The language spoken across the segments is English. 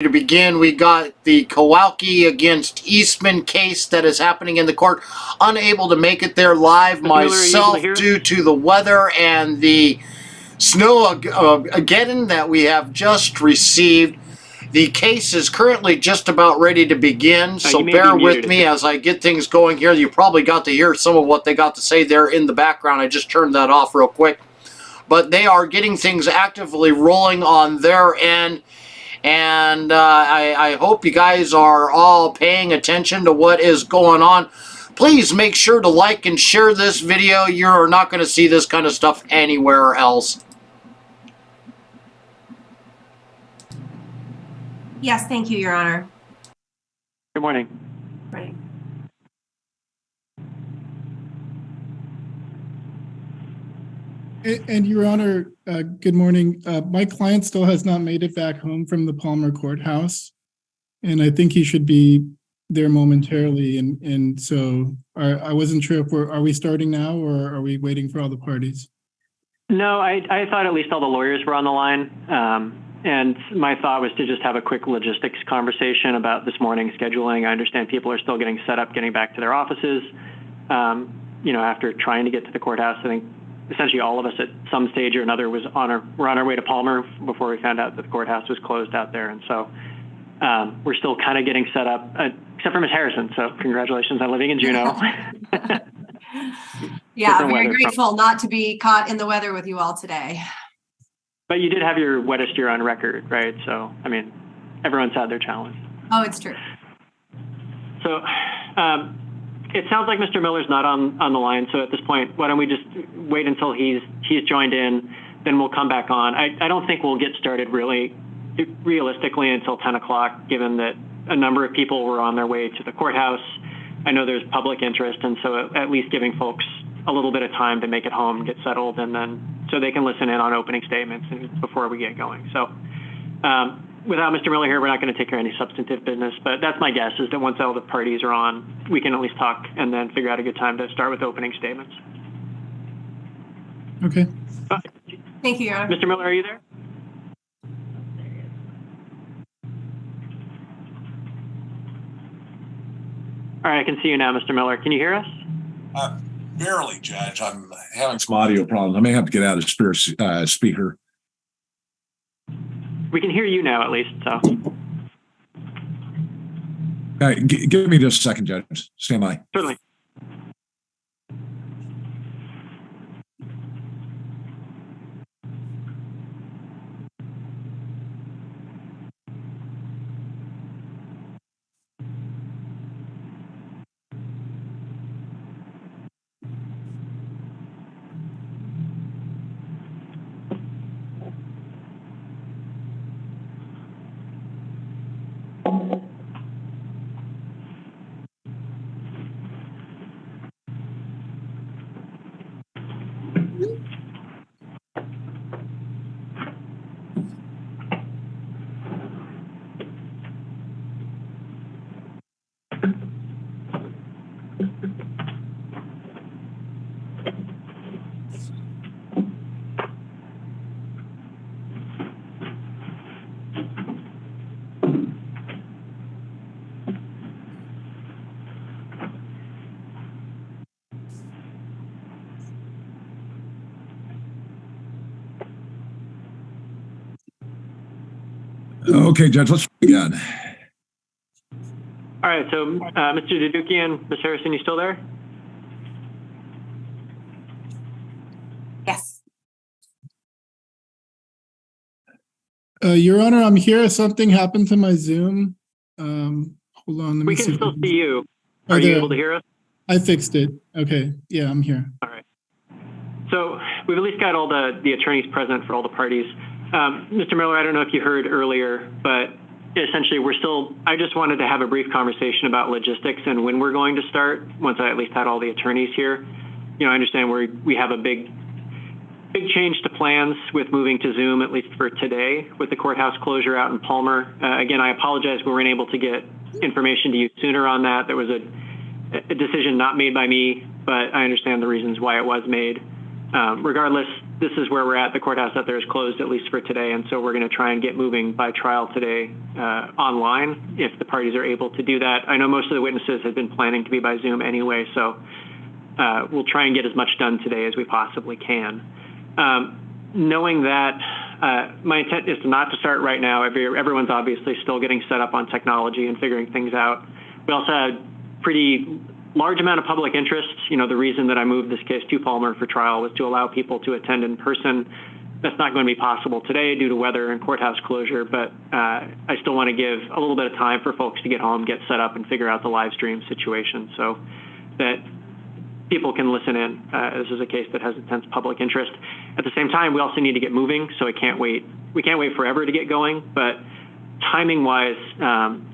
To begin, we got the Kowalke against Eastman case that is happening in the court. Unable to make it there live myself due to the weather and the snow again that we have just received. The case is currently just about ready to begin, so bear with me as I get things going here. You probably got to hear some of what they got to say there in the background. I just turned that off real quick. But they are getting things actively rolling on their end. And I hope you guys are all paying attention to what is going on. Please make sure to like and share this video. You're not going to see this kind of stuff anywhere else. Yes, thank you, Your Honor. Good morning. Right. And Your Honor, good morning. My client still has not made it back home from the Palmer courthouse, and I think he should be there momentarily. And so I wasn't sure if are we starting now or are we waiting for all the parties? No, I thought at least all the lawyers were on the line. And my thought was to just have a quick logistics conversation about this morning's scheduling. I understand people are still getting set up, getting back to their offices, after trying to get to the courthouse. I think essentially all of us at some stage or another were on our way to Palmer before we found out that the courthouse was closed out there. And so we're still kind of getting set up, except for Ms. Harrison. So congratulations on living in Juneau. Yeah, very grateful not to be caught in the weather with you all today. But you did have your wettest year on record, right? So, I mean, everyone's had their challenge. Oh, it's true. So it sounds like Mr. Miller's not on the line. So at this point, why don't we just wait until he's joined in, then we'll come back on. I don't think we'll get started realistically until 10 o'clock, given that a number of people were on their way to the courthouse. I know there's public interest, and so at least giving folks a little bit of time to make it home, get settled, and then so they can listen in on opening statements before we get going. So without Mr. Miller here, we're not going to take care of any substantive business, but that's my guess, is that once all the parties are on, we can at least talk and then figure out a good time to start with opening statements. Okay. Thank you, Your Honor. Mr. Miller, are you there? All right, I can see you now, Mr. Miller. Can you hear us? Barely, Judge. I'm having some audio problems. I may have to get out of speaker. We can hear you now, at least. So. Give me just a second, Judge. Stand by. Certainly. Okay, Judge, let's begin. All right, so Mr. Dedukian, Ms. Harrison, you still there? Yes. Your Honor, I'm here. Something happened to my Zoom. Hold on. We can still see you. Are you able to hear us? I fixed it. Okay. Yeah, I'm here. All right. So we've at least got all the attorneys present for all the parties. Mr. Miller, I don't know if you heard earlier, but essentially I just wanted to have a brief conversation about logistics and when we're going to start, once I at least had all the attorneys here. I understand we have a big change to plans with moving to Zoom, at least for today, with the courthouse closure out in Palmer. Again, I apologize we weren't able to get information to you sooner on that. There was a decision not made by me, but I understand the reasons why it was made. Regardless, this is where we're at. The courthouse out there is closed, at least for today, and so we're going to try and get moving by trial today online if the parties are able to do that. I know most of the witnesses have been planning to be by Zoom anyway, so we'll try and get as much done today as we possibly can. Knowing that, my intent is not to start right now. Everyone's obviously still getting set up on technology and figuring things out. We also had pretty large amount of public interest. You know, the reason that I moved this case to Palmer for trial was to allow people to attend in person. That's not going to be possible today due to weather and courthouse closure, but I still want to give a little bit of time for folks to get home, get set up, and figure out the live stream situation so that people can listen in. This is a case that has intense public interest. At the same time, we also need to get moving, so we can't wait forever to get going, but timing-wise,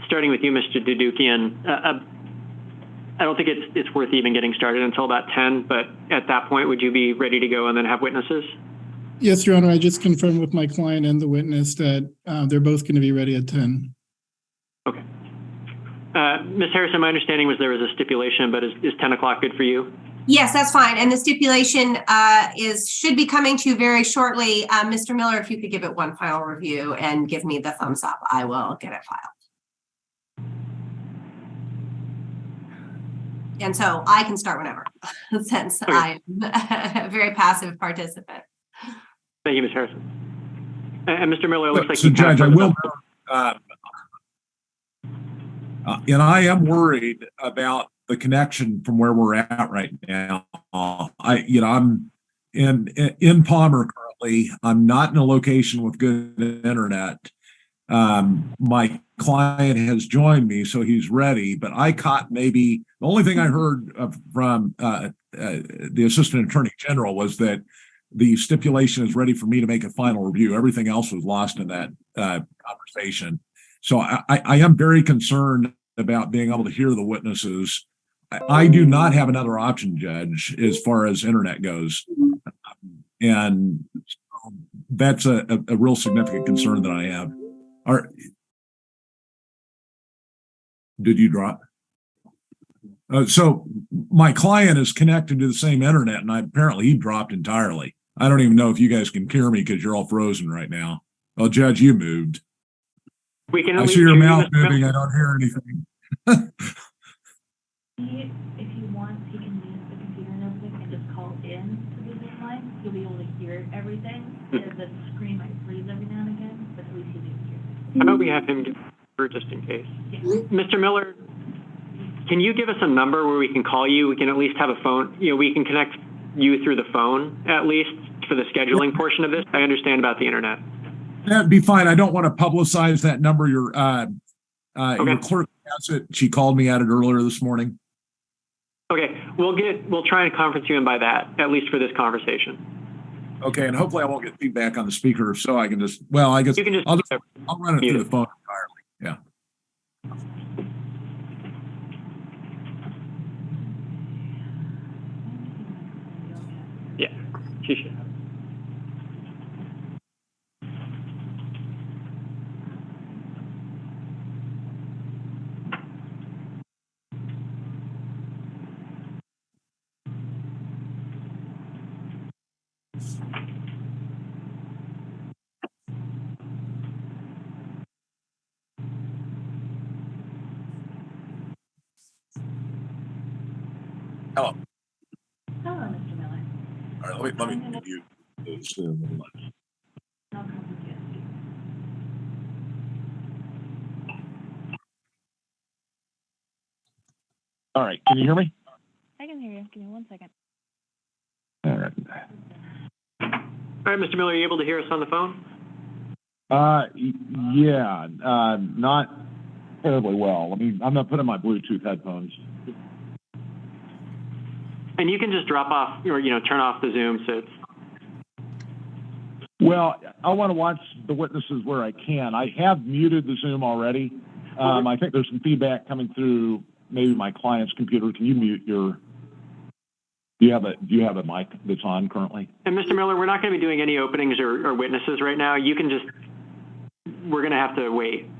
starting with you, Mr. Dedukian, I don't think it's worth even getting started until about 10, but at that point, would you be ready to go and then have witnesses? Yes, Your Honor. I just confirmed with my client and the witness that they're both going to be ready at 10. Okay. Ms. Harrison, my understanding was there was a stipulation, but is 10 o'clock good for you? Yes, that's fine. And the stipulation should be coming to you very shortly. Mr. Miller, if you could give it one final review and give me the thumbs up, I will get it filed. And so I can start whenever, since Okay. I'm a very passive participant. Thank you, Ms. Harrison. And Mr. Miller, it looks like So, you Judge, I will. up. And I am worried about the connection from where we're at right now. I'm in Palmer currently. I'm not in a location with good internet. My client has joined me, so he's ready. But I caught maybe the only thing I heard from the Assistant Attorney General was that the stipulation is ready for me to make a final review. Everything else was lost in that conversation. So I am very concerned about being able to hear the witnesses. I do not have another option, Judge, as far as internet goes. And that's a real significant concern that I have. Did you drop? So my client is connected to the same internet, and apparently he dropped entirely. I don't even know if you guys can hear me because you're all frozen right now. Well, Judge, you moved. We can I see your mouth moving. I don't hear anything. If he wants, he can use the computer and everything and just call in to the Zoom line. He'll be able to hear everything. The screen might freeze every now and again, but at least he'll be able to hear it. How about we have him give her just in case? Yeah. Mr. Miller, can you give us a number where we can call you? We can at least have a phone. We can connect you through the phone at least for the scheduling portion of this. I understand about the internet. That'd be fine. I don't want to publicize that number. Your Okay. your clerk has it. She called me at it earlier this morning. Okay, we'll try and conference you in by that, at least for this conversation. Okay, and hopefully I won't get feedback on the speaker, so I can just. Well, I guess You can just. I'll run it through the phone entirely. Yeah. Yeah, she should have. Hello. Hello, Mr. Miller. All right, let me give you this. I'll come with you. All right, can you hear me? I can hear you. Give me 1 second. All right. All right, Mr. Miller, are you able to hear us on the phone? Yeah, not terribly well. I'm not putting my Bluetooth headphones. And you can just drop off or, turn off the Zoom so it's. Well, I want to watch the witnesses where I can. I have muted the Zoom already. I think there's some feedback coming through maybe my client's computer. Can you mute your? Do you have a mic that's on currently? And Mr. Miller, we're not going to be doing any openings or witnesses right now. You can just. We're going to have to wait.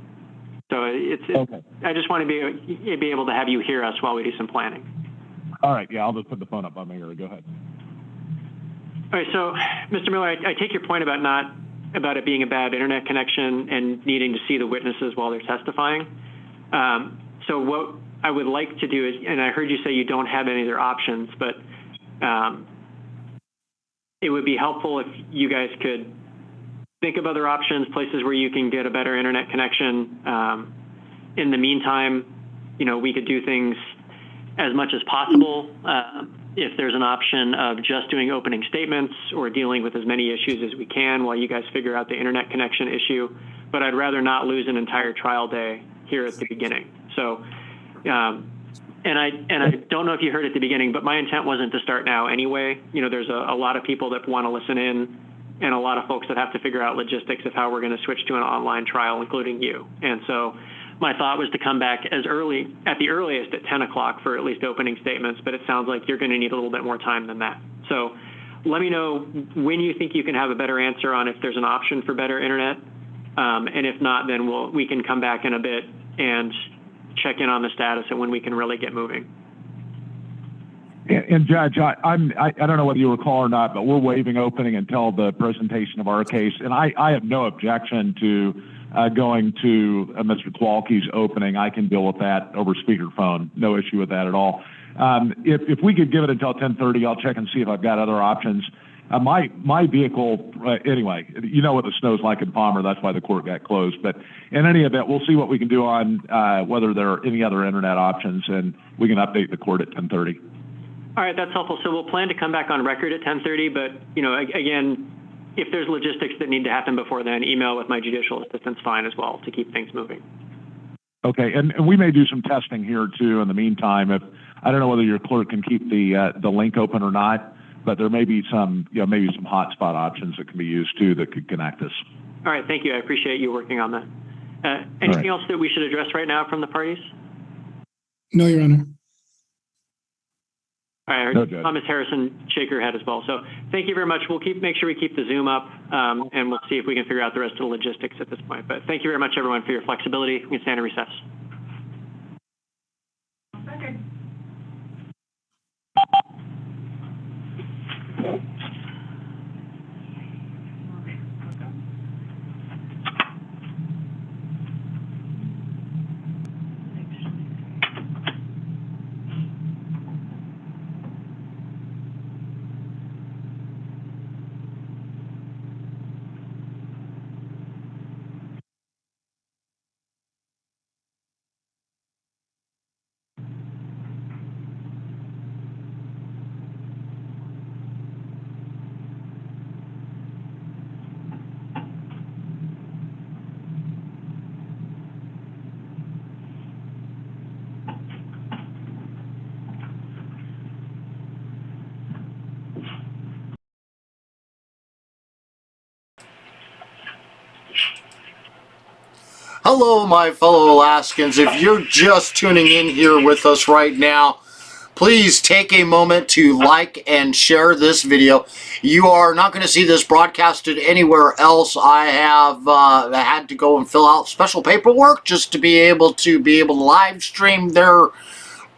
So Okay. I just want to be able to have you hear us while we do some planning. All right. Yeah, I'll just put the phone up on my ear. Go ahead. All right, so Mr. Miller, I take your point about it being a bad internet connection and needing to see the witnesses while they're testifying. So what I would like to do is, and I heard you say you don't have any other options, but it would be helpful if you guys could think of other options, places where you can get a better internet connection. In the meantime, we could do things as much as possible. If there's an option of just doing opening statements or dealing with as many issues as we can while you guys figure out the internet connection issue, but I'd rather not lose an entire trial day here at the beginning. So, and I don't know if you heard at the beginning, but my intent wasn't to start now anyway. There's a lot of people that want to listen in and a lot of folks that have to figure out logistics of how we're going to switch to an online trial, including you. And so my thought was to come back at the earliest at 10 o'clock for at least opening statements, but it sounds like you're going to need a little bit more time than that. So let me know when you think you can have a better answer on if there's an option for better internet. And if not, then we can come back in a bit and check in on the status and when we can really get moving. And Judge, I don't know whether you recall or not, but we're waiving opening until the presentation of our case. And I have no objection to going to Mr. Kowalke's opening. I can deal with that over speakerphone. No issue with that at all. If we could give it until 10:30, I'll check and see if I've got other options. My vehicle, anyway, you know what the snow's like in Palmer. That's why the court got closed. But in any event, we'll see what we can do on whether there are any other internet options, and we can update the court at 10:30. All right, that's helpful. So we'll plan to come back on record at 10:30, but, again, if there's logistics that need to happen before then, email with my judicial assistant's fine as well to keep things moving. Okay, and we may do some testing here too in the meantime. I don't know whether your clerk can keep the link open or not, but there may be some hotspot options that can be used too that could connect us. All right, thank you. I appreciate you working on that. Anything else that we should address right now from the parties? No, Your Honor. All right, I heard Thomas Harrison shake her head as well. So thank you very much. We'll make sure we keep the Zoom up, and we'll see if we can figure out the rest of the logistics at this point. But thank you very much, everyone, for your flexibility. We can stand in recess. Okay. Hello, my fellow Alaskans. If you're just tuning in here with us right now, please take a moment to like and share this video. You are not going to see this broadcasted anywhere else. I have had to go and fill out special paperwork just to be able to live stream their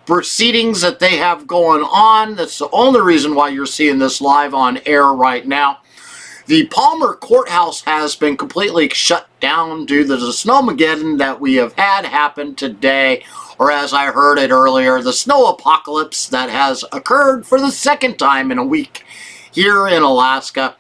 proceedings that they have going on. That's the only reason why you're seeing this live on air right now. The Palmer Courthouse has been completely shut down due to the snowmageddon that we have had happen today, or as I heard it earlier, the snow apocalypse that has occurred for the second time in a week here in Alaska.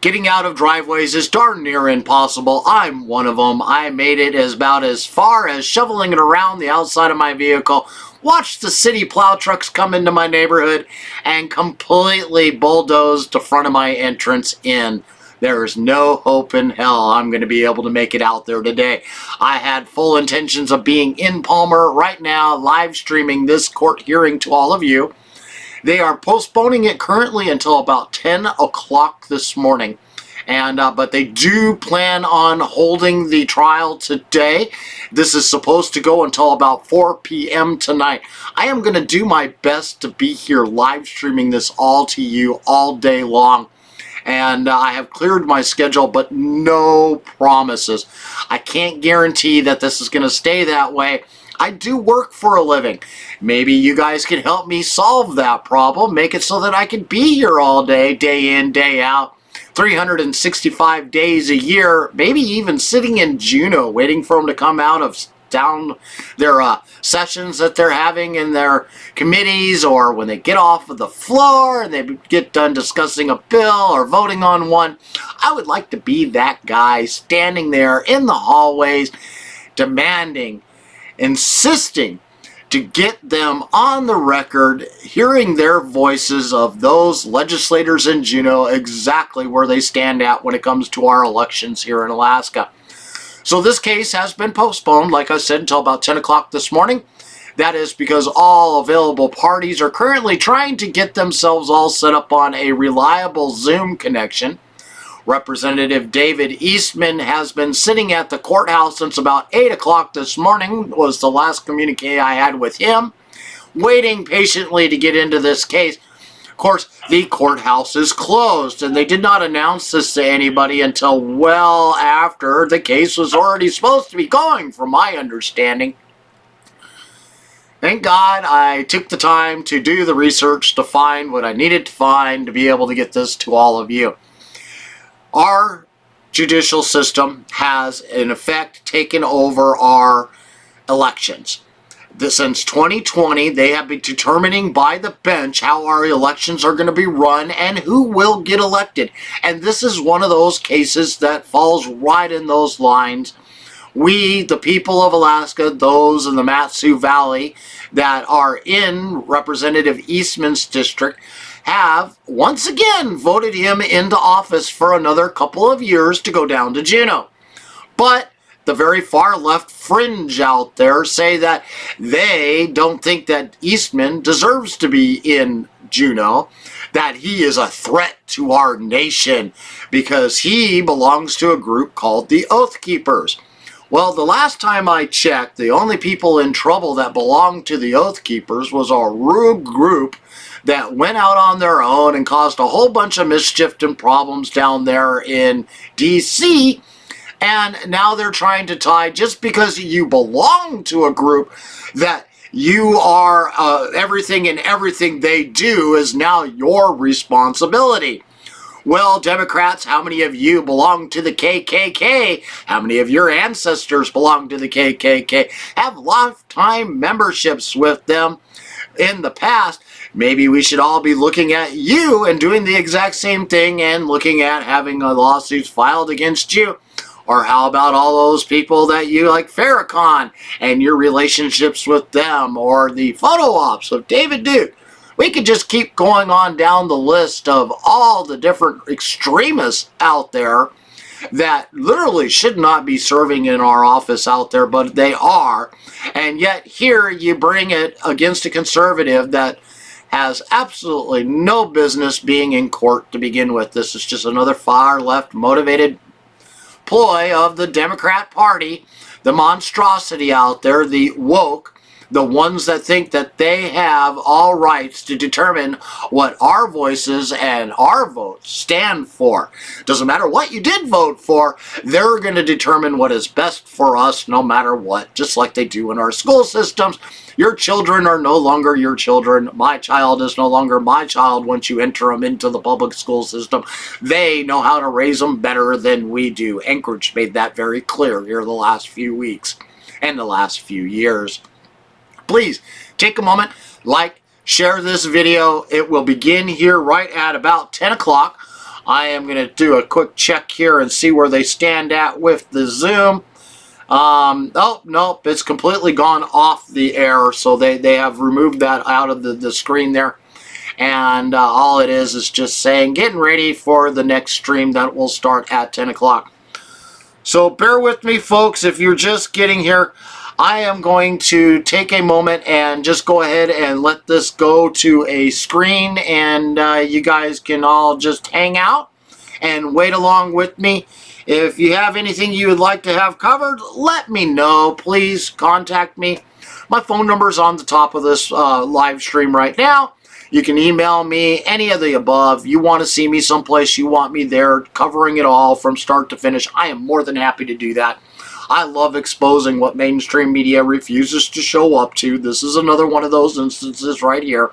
Getting out of driveways is darn near impossible. I'm one of them. I made it about as far as shoveling it around the outside of my vehicle, watched the city plow trucks come into my neighborhood, and completely bulldozed the front of my entrance in. There is no hope in hell I'm going to be able to make it out there today. I had full intentions of being in Palmer right now, live streaming this court hearing to all of you. They are postponing it currently until about 10 o'clock this morning. But they do plan on holding the trial today. This is supposed to go until about 4 p.m. tonight. I am going to do my best to be here live streaming this all to you all day long. And I have cleared my schedule, but no promises. I can't guarantee that this is going to stay that way. I do work for a living. Maybe you guys can help me solve that problem, make it so that I can be here all day, day in, day out, 365 days a year, maybe even sitting in Juneau waiting for them to come out of down their sessions that they're having in their committees, or when they get off of the floor and they get done discussing a bill or voting on one. I would like to be that guy standing there in the hallways demanding, insisting to get them on the record, hearing their voices of those legislators in Juneau exactly where they stand at when it comes to our elections here in Alaska. So this case has been postponed, like I said, until about 10 o'clock this morning. That is because all available parties are currently trying to get themselves all set up on a reliable Zoom connection. Representative David Eastman has been sitting at the courthouse since about 8 o'clock this morning, was the last communique I had with him, waiting patiently to get into this case. Of course, the courthouse is closed, and they did not announce this to anybody until well after the case was already supposed to be going, from my understanding. Thank God I took the time to do the research to find what I needed to find to be able to get this to all of you. Our judicial system has, in effect, taken over our elections. Since 2020, they have been determining by the bench how our elections are going to be run and who will get elected. And this is one of those cases that falls right in those lines. We, the people of Alaska, those in the Mat-Su Valley that are in Representative Eastman's district, have once again voted him into office for another couple of years to go down to Juneau. But the very far left fringe out there say that they don't think that Eastman deserves to be in Juneau, that he is a threat to our nation because he belongs to a group called the Oath Keepers. Well, the last time I checked, the only people in trouble that belonged to the Oath Keepers was a rogue group that went out on their own and caused a whole bunch of mischief and problems down there in D.C., and now they're trying to tie, just because you belong to a group, that you are everything, and everything they do is now your responsibility. Well, Democrats, how many of you belong to the KKK? How many of your ancestors belong to the KKK? Have lifetime memberships with them in the past? Maybe we should all be looking at you and doing the exact same thing and looking at having lawsuits filed against you. Or how about all those people that you like, Farrakhan, and your relationships with them, or the photo ops of David Duke? We could just keep going on down the list of all the different extremists out there that literally should not be serving in our office out there, but they are. And yet here you bring it against a conservative that has absolutely no business being in court to begin with. This is just another far left motivated ploy of the Democrat Party, the monstrosity out there, the woke, the ones that think that they have all rights to determine what our voices and our votes stand for. Doesn't matter what you did vote for, they're going to determine what is best for us no matter what, just like they do in our school systems. Your children are no longer your children. My child is no longer my child once you enter them into the public school system. They know how to raise them better than we do. Anchorage made that very clear here the last few weeks and the last few years. Please take a moment, like, share this video. It will begin here right at about 10 o'clock. I am going to do a quick check here and see where they stand at with the Zoom. Oh, nope, it's completely gone off the air, so they have removed that out of the screen there. And all it is just saying, getting ready for the next stream that will start at 10 o'clock. So bear with me, folks, if you're just getting here. I am going to take a moment and just go ahead and let this go to a screen, and you guys can all just hang out and wait along with me. If you have anything you would like to have covered, let me know. Please contact me. My phone number is on the top of this live stream right now. You can email me, any of the above. You want to see me someplace, you want me there, covering it all from start to finish. I am more than happy to do that. I love exposing what mainstream media refuses to show up to. This is another one of those instances right here.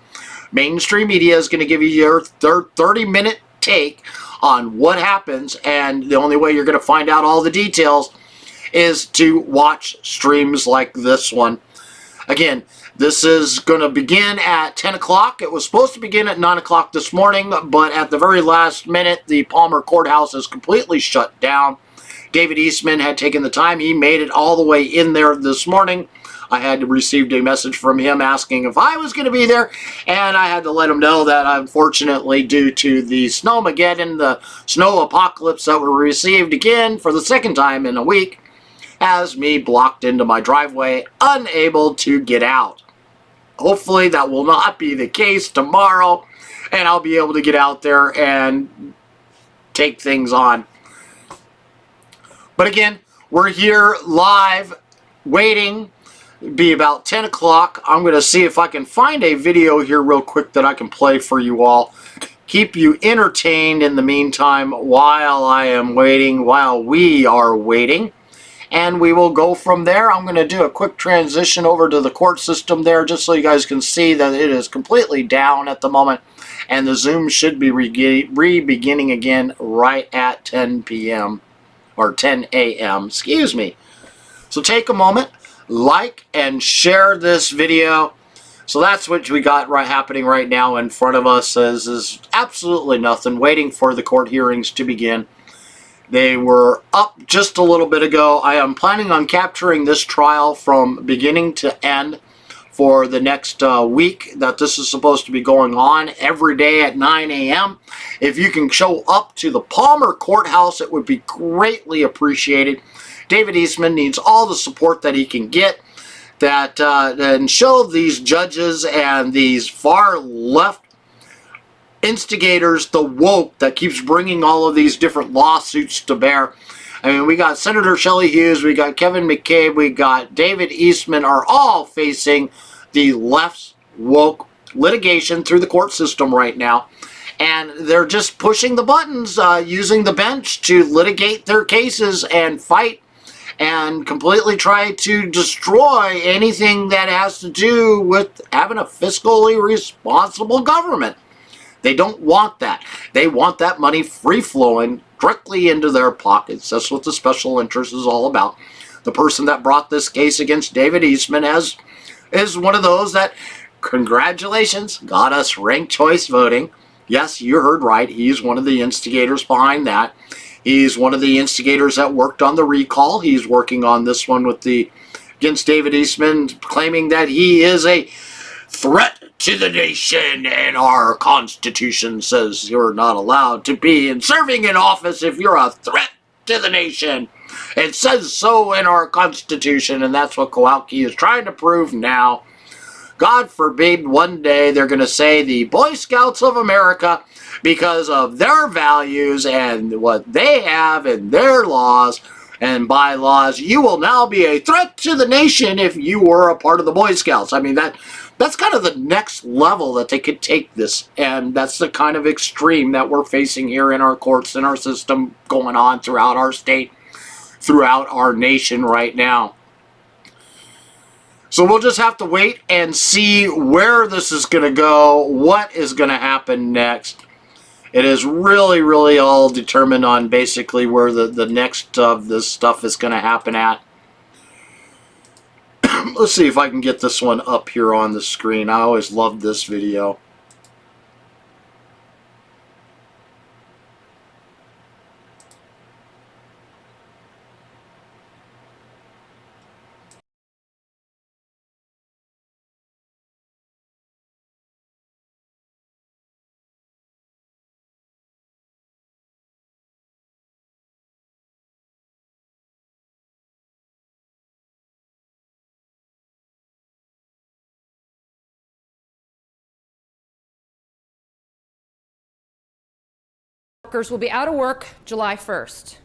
Mainstream media is going to give you your 30-minute take on what happens, and the only way you're going to find out all the details is to watch streams like this one. Again, this is going to begin at 10 o'clock. It was supposed to begin at 9 o'clock this morning, but at the very last minute, the Palmer Courthouse is completely shut down. David Eastman had taken the time. He made it all the way in there this morning. I had received a message from him asking if I was going to be there, and I had to let him know that unfortunately, due to the snowmageddon, the snow apocalypse that we received again for the second time in a week, has me blocked into my driveway, unable to get out. Hopefully that will not be the case tomorrow, and I'll be able to get out there and take things on. But again, we're here live, waiting. It'll be about 10 o'clock. I'm going to see if I can find a video here real quick that I can play for you all. Keep you entertained in the meantime while I am waiting, while we are waiting. And we will go from there. I'm going to do a quick transition over to the court system there just so you guys can see that it is completely down at the moment. And the Zoom should be re-beginning again right at 10 p.m. or 10 a.m. Excuse me. So take a moment, like and share this video. So that's what we got happening right now in front of us is absolutely nothing, waiting for the court hearings to begin. They were up just a little bit ago. I am planning on capturing this trial from beginning to end for the next week that this is supposed to be going on every day at 9 a.m. If you can show up to the Palmer Courthouse, it would be greatly appreciated. David Eastman needs all the support that he can get and show these judges and these far left instigators, the woke that keeps bringing all of these different lawsuits to bear. I mean, we got Senator Shelley Hughes, we got Kevin McCabe, we got David Eastman are all facing the left's woke litigation through the court system right now. And they're just pushing the buttons, using the bench to litigate their cases and fight and completely try to destroy anything that has to do with having a fiscally responsible government. They don't want that. They want that money free-flowing directly into their pockets. That's what the special interest is all about. The person that brought this case against David Eastman is one of those that, congratulations, got us ranked choice voting. Yes, you heard right. He's one of the instigators behind that. He's one of the instigators that worked on the recall. He's working on this one against David Eastman, claiming that he is a threat to the nation, and our Constitution says you're not allowed to be serving in office if you're a threat to the nation. It says so in our Constitution, and that's what Kowalke is trying to prove now. God forbid one day they're going to say the Boy Scouts of America, because of their values and what they have and their laws and bylaws, you will now be a threat to the nation if you were a part of the Boy Scouts. I mean, that's kind of the next level that they could take this, and that's the kind of extreme that we're facing here in our courts and our system going on throughout our state, throughout our nation right now. So we'll just have to wait and see where this is going to go, what is going to happen next. It is really, really all determined on basically where the next of this stuff is going to happen at. Let's see if I can get this one up here on the screen. I always loved this video. Workers will be out of work July 1st.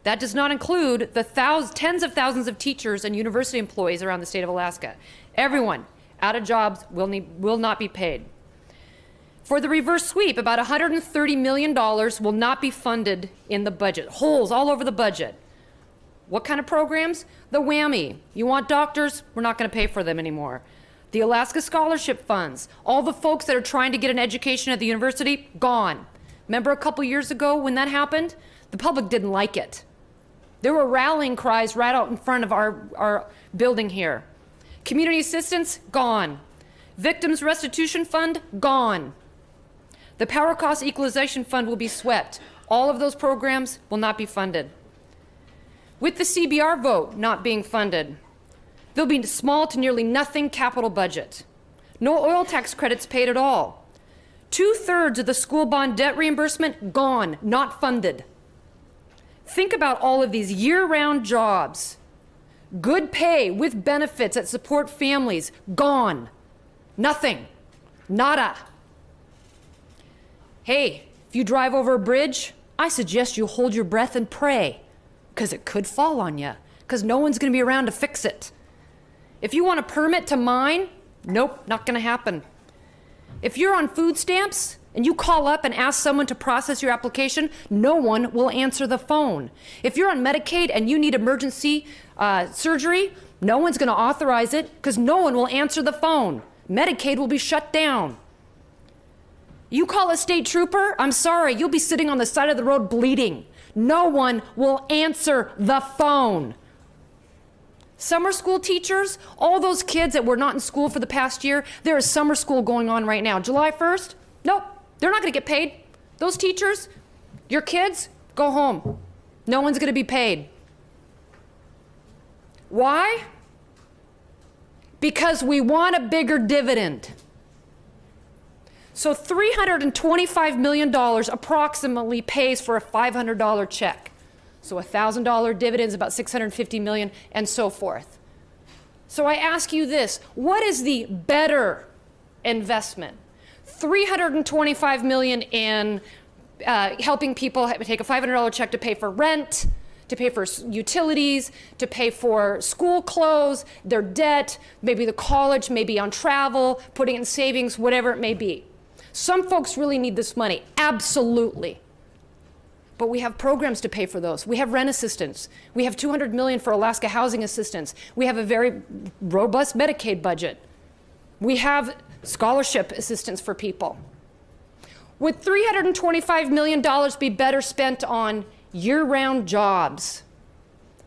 That does not include the tens of thousands of teachers and university employees around the state of Alaska. Everyone out of jobs will not be paid. For the reverse sweep, about $130 million will not be funded in the budget. Holes all over the budget. What kind of programs? The whammy. You want doctors? We're not going to pay for them anymore. The Alaska Scholarship Funds. All the folks that are trying to get an education at the university, gone. Remember a couple years ago when that happened? The public didn't like it. There were rallying cries right out in front of our building here. Community assistance, gone. Victims Restitution Fund, gone. The Power Cost Equalization Fund will be swept. All of those programs will not be funded. With the CBR vote not being funded, there'll be small to nearly nothing capital budget. No oil tax credits paid at all. 2/3 of the school bond debt reimbursement gone, not funded. Think about all of these year-round jobs, good pay with benefits that support families, gone. Nothing. Nada. Hey, if you drive over a bridge, I suggest you hold your breath and pray, because it could fall on you, because no one's going to be around to fix it. If you want a permit to mine, nope, not going to happen. If you're on food stamps and you call up and ask someone to process your application, no one will answer the phone. If you're on Medicaid and you need emergency surgery, no one's going to authorize it because no one will answer the phone. Medicaid will be shut down. You call a state trooper, I'm sorry, you'll be sitting on the side of the road bleeding. No one will answer the phone. Summer school teachers, all those kids that were not in school for the past year, there is summer school going on right now. July 1st, nope, they're not going to get paid. Those teachers, your kids, go home. No one's going to be paid. Why? Because we want a bigger dividend. So $325 million approximately pays for a $500 check. So $1,000 dividends, about $650 million, and so forth. So I ask you this, what is the better investment? $325 million in helping people take a $500 check to pay for rent, to pay for utilities, to pay for school clothes, their debt, maybe the college, maybe on travel, putting in savings, whatever it may be. Some folks really need this money, absolutely. But we have programs to pay for those. We have rent assistance. We have $200 million for Alaska housing assistance. We have a very robust Medicaid budget. We have scholarship assistance for people. Would $325 million be better spent on year-round jobs,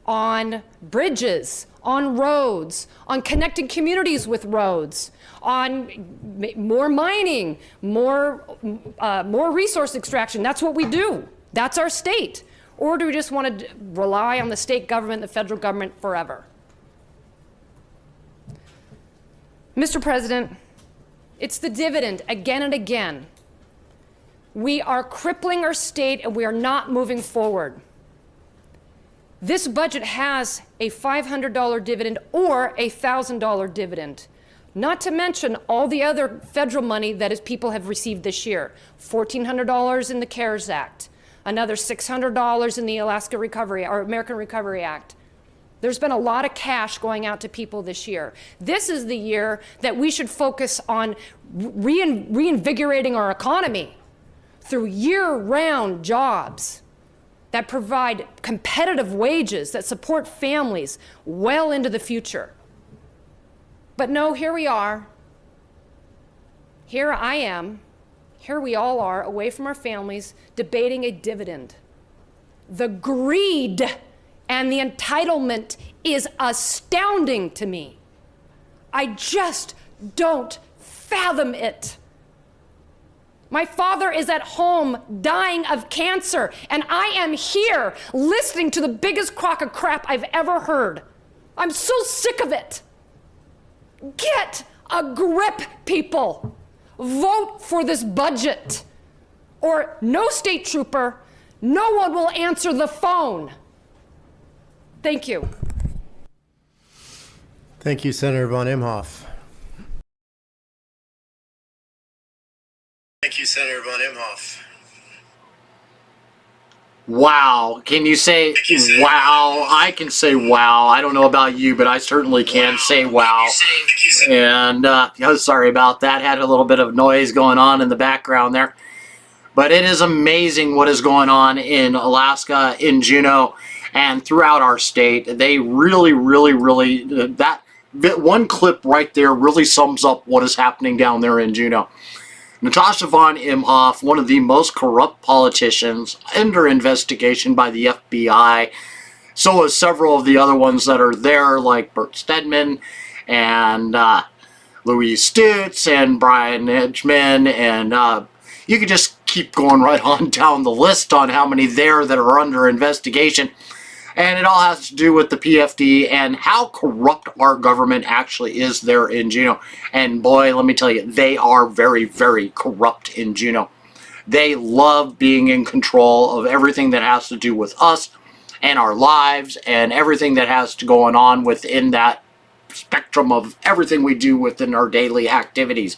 on bridges, on roads, on connecting communities with roads, on more mining, more resource extraction? That's what we do. That's our state. Or do we just want to rely on the state government, the federal government forever? Mr. President, it's the dividend again and again. We are crippling our state and we are not moving forward. This budget has a $500 dividend or a $1,000 dividend. Not to mention all the other federal money that people have received this year. $1,400 in the CARES Act. Another $600 in the Alaska Recovery or American Recovery Act. There's been a lot of cash going out to people this year. This is the year that we should focus on reinvigorating our economy through year-round jobs that provide competitive wages that support families well into the future. But no, here we are. Here I am. Here we all are, away from our families, debating a dividend. The greed and the entitlement is astounding to me. I just don't fathom it. My father is at home dying of cancer, and I am here listening to the biggest crock of crap I've ever heard. I'm so sick of it. Get a grip, people. Vote for this budget, or no state trooper, no one will answer the phone. Thank you. Thank you, Senator von Imhoff. Thank you, Senator von Imhoff. Wow. Can you say wow? I can say wow. I don't know about you, but I certainly can say wow. And sorry about that. Had a little bit of noise going on in the background there. But it is amazing what is going on in Alaska, in Juneau. and throughout our state. They really, that one clip right there really sums up what is happening down there in Juneau. Natasha von Imhoff, one of the most corrupt politicians, under investigation by the FBI. So is several of the other ones that are there, like Bert Stedman and Louise Stutz and Brian Edgman, and you could just keep going right on down the list on how many there that are under investigation. And it all has to do with the PFD and how corrupt our government actually is there in Juneau. And boy, let me tell you, they are very, very corrupt in Juneau. They love being in control of everything that has to do with us and our lives and everything that has to go on within that spectrum of everything we do within our daily activities.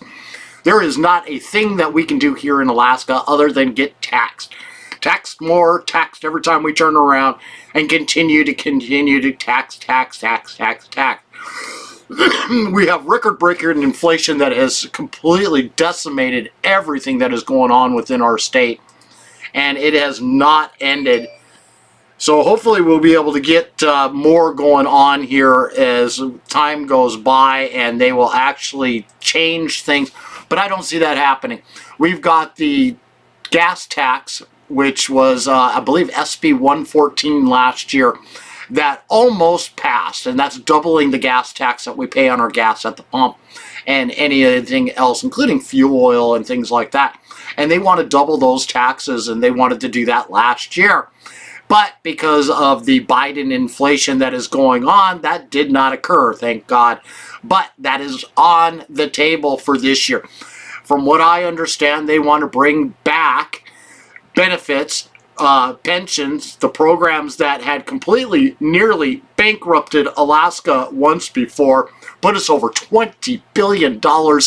There is not a thing that we can do here in Alaska other than get taxed. Taxed more, taxed every time we turn around, and continue to tax. We have record-breaking inflation that has completely decimated everything that is going on within our state, and it has not ended. So hopefully we'll be able to get more going on here as time goes by, and they will actually change things, but I don't see that happening. We've got the gas tax, which was, I believe, SB 114 last year, that almost passed, and that's doubling the gas tax that we pay on our gas at the pump and anything else, including fuel oil and things like that. And they want to double those taxes, and they wanted to do that last year. But because of the Biden inflation that is going on, that did not occur, thank God. But that is on the table for this year. From what I understand, they want to bring back benefits, pensions, the programs that had completely, nearly bankrupted Alaska once before, put us over $20 billion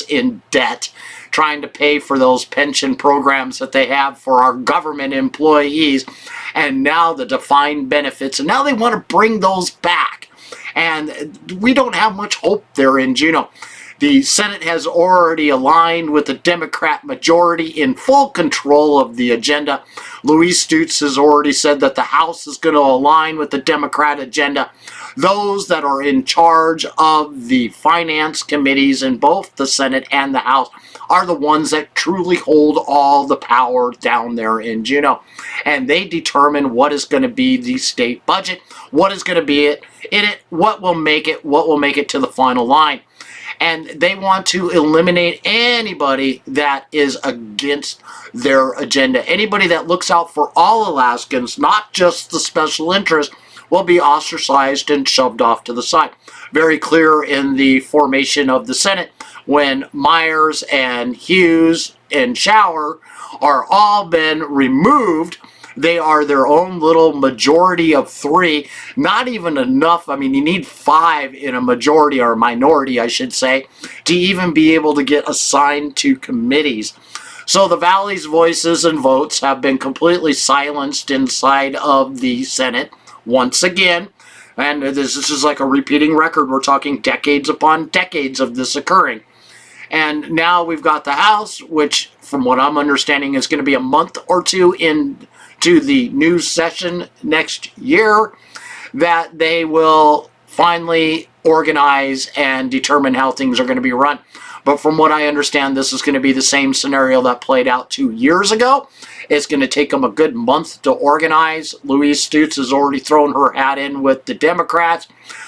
in debt trying to pay for those pension programs that they have for our government employees, and now the defined benefits, and now they want to bring those back. And we don't have much hope there in Juneau. The Senate has already aligned with the Democrat majority in full control of the agenda. Louise Stutz has already said that the House is going to align with the Democrat agenda. Those that are in charge of the finance committees in both the Senate and the House are the ones that truly hold all the power down there in Juneau. And they determine what is going to be the state budget, what is going to be in it, what will make it to the final line. And they want to eliminate anybody that is against their agenda. Anybody that looks out for all Alaskans, not just the special interest, will be ostracized and shoved off to the side. Very clear in the formation of the Senate when Myers and Hughes and Shower are all been removed. They are their own little majority of 3. Not even enough. I mean, you need 5 in a majority, or minority, I should say, to even be able to get assigned to committees. So the Valley's voices and votes have been completely silenced inside of the Senate once again. And this is like a repeating record. We're talking decades upon decades of this occurring. And now we've got the House, which, from what I'm understanding, is going to be a month or two into the new session next year, that they will finally organize and determine how things are going to be run. But from what I understand, this is going to be the same scenario that played out 2 years ago. It's going to take them a good month to organize. Louise Stutz has already thrown her hat in with the Democrats.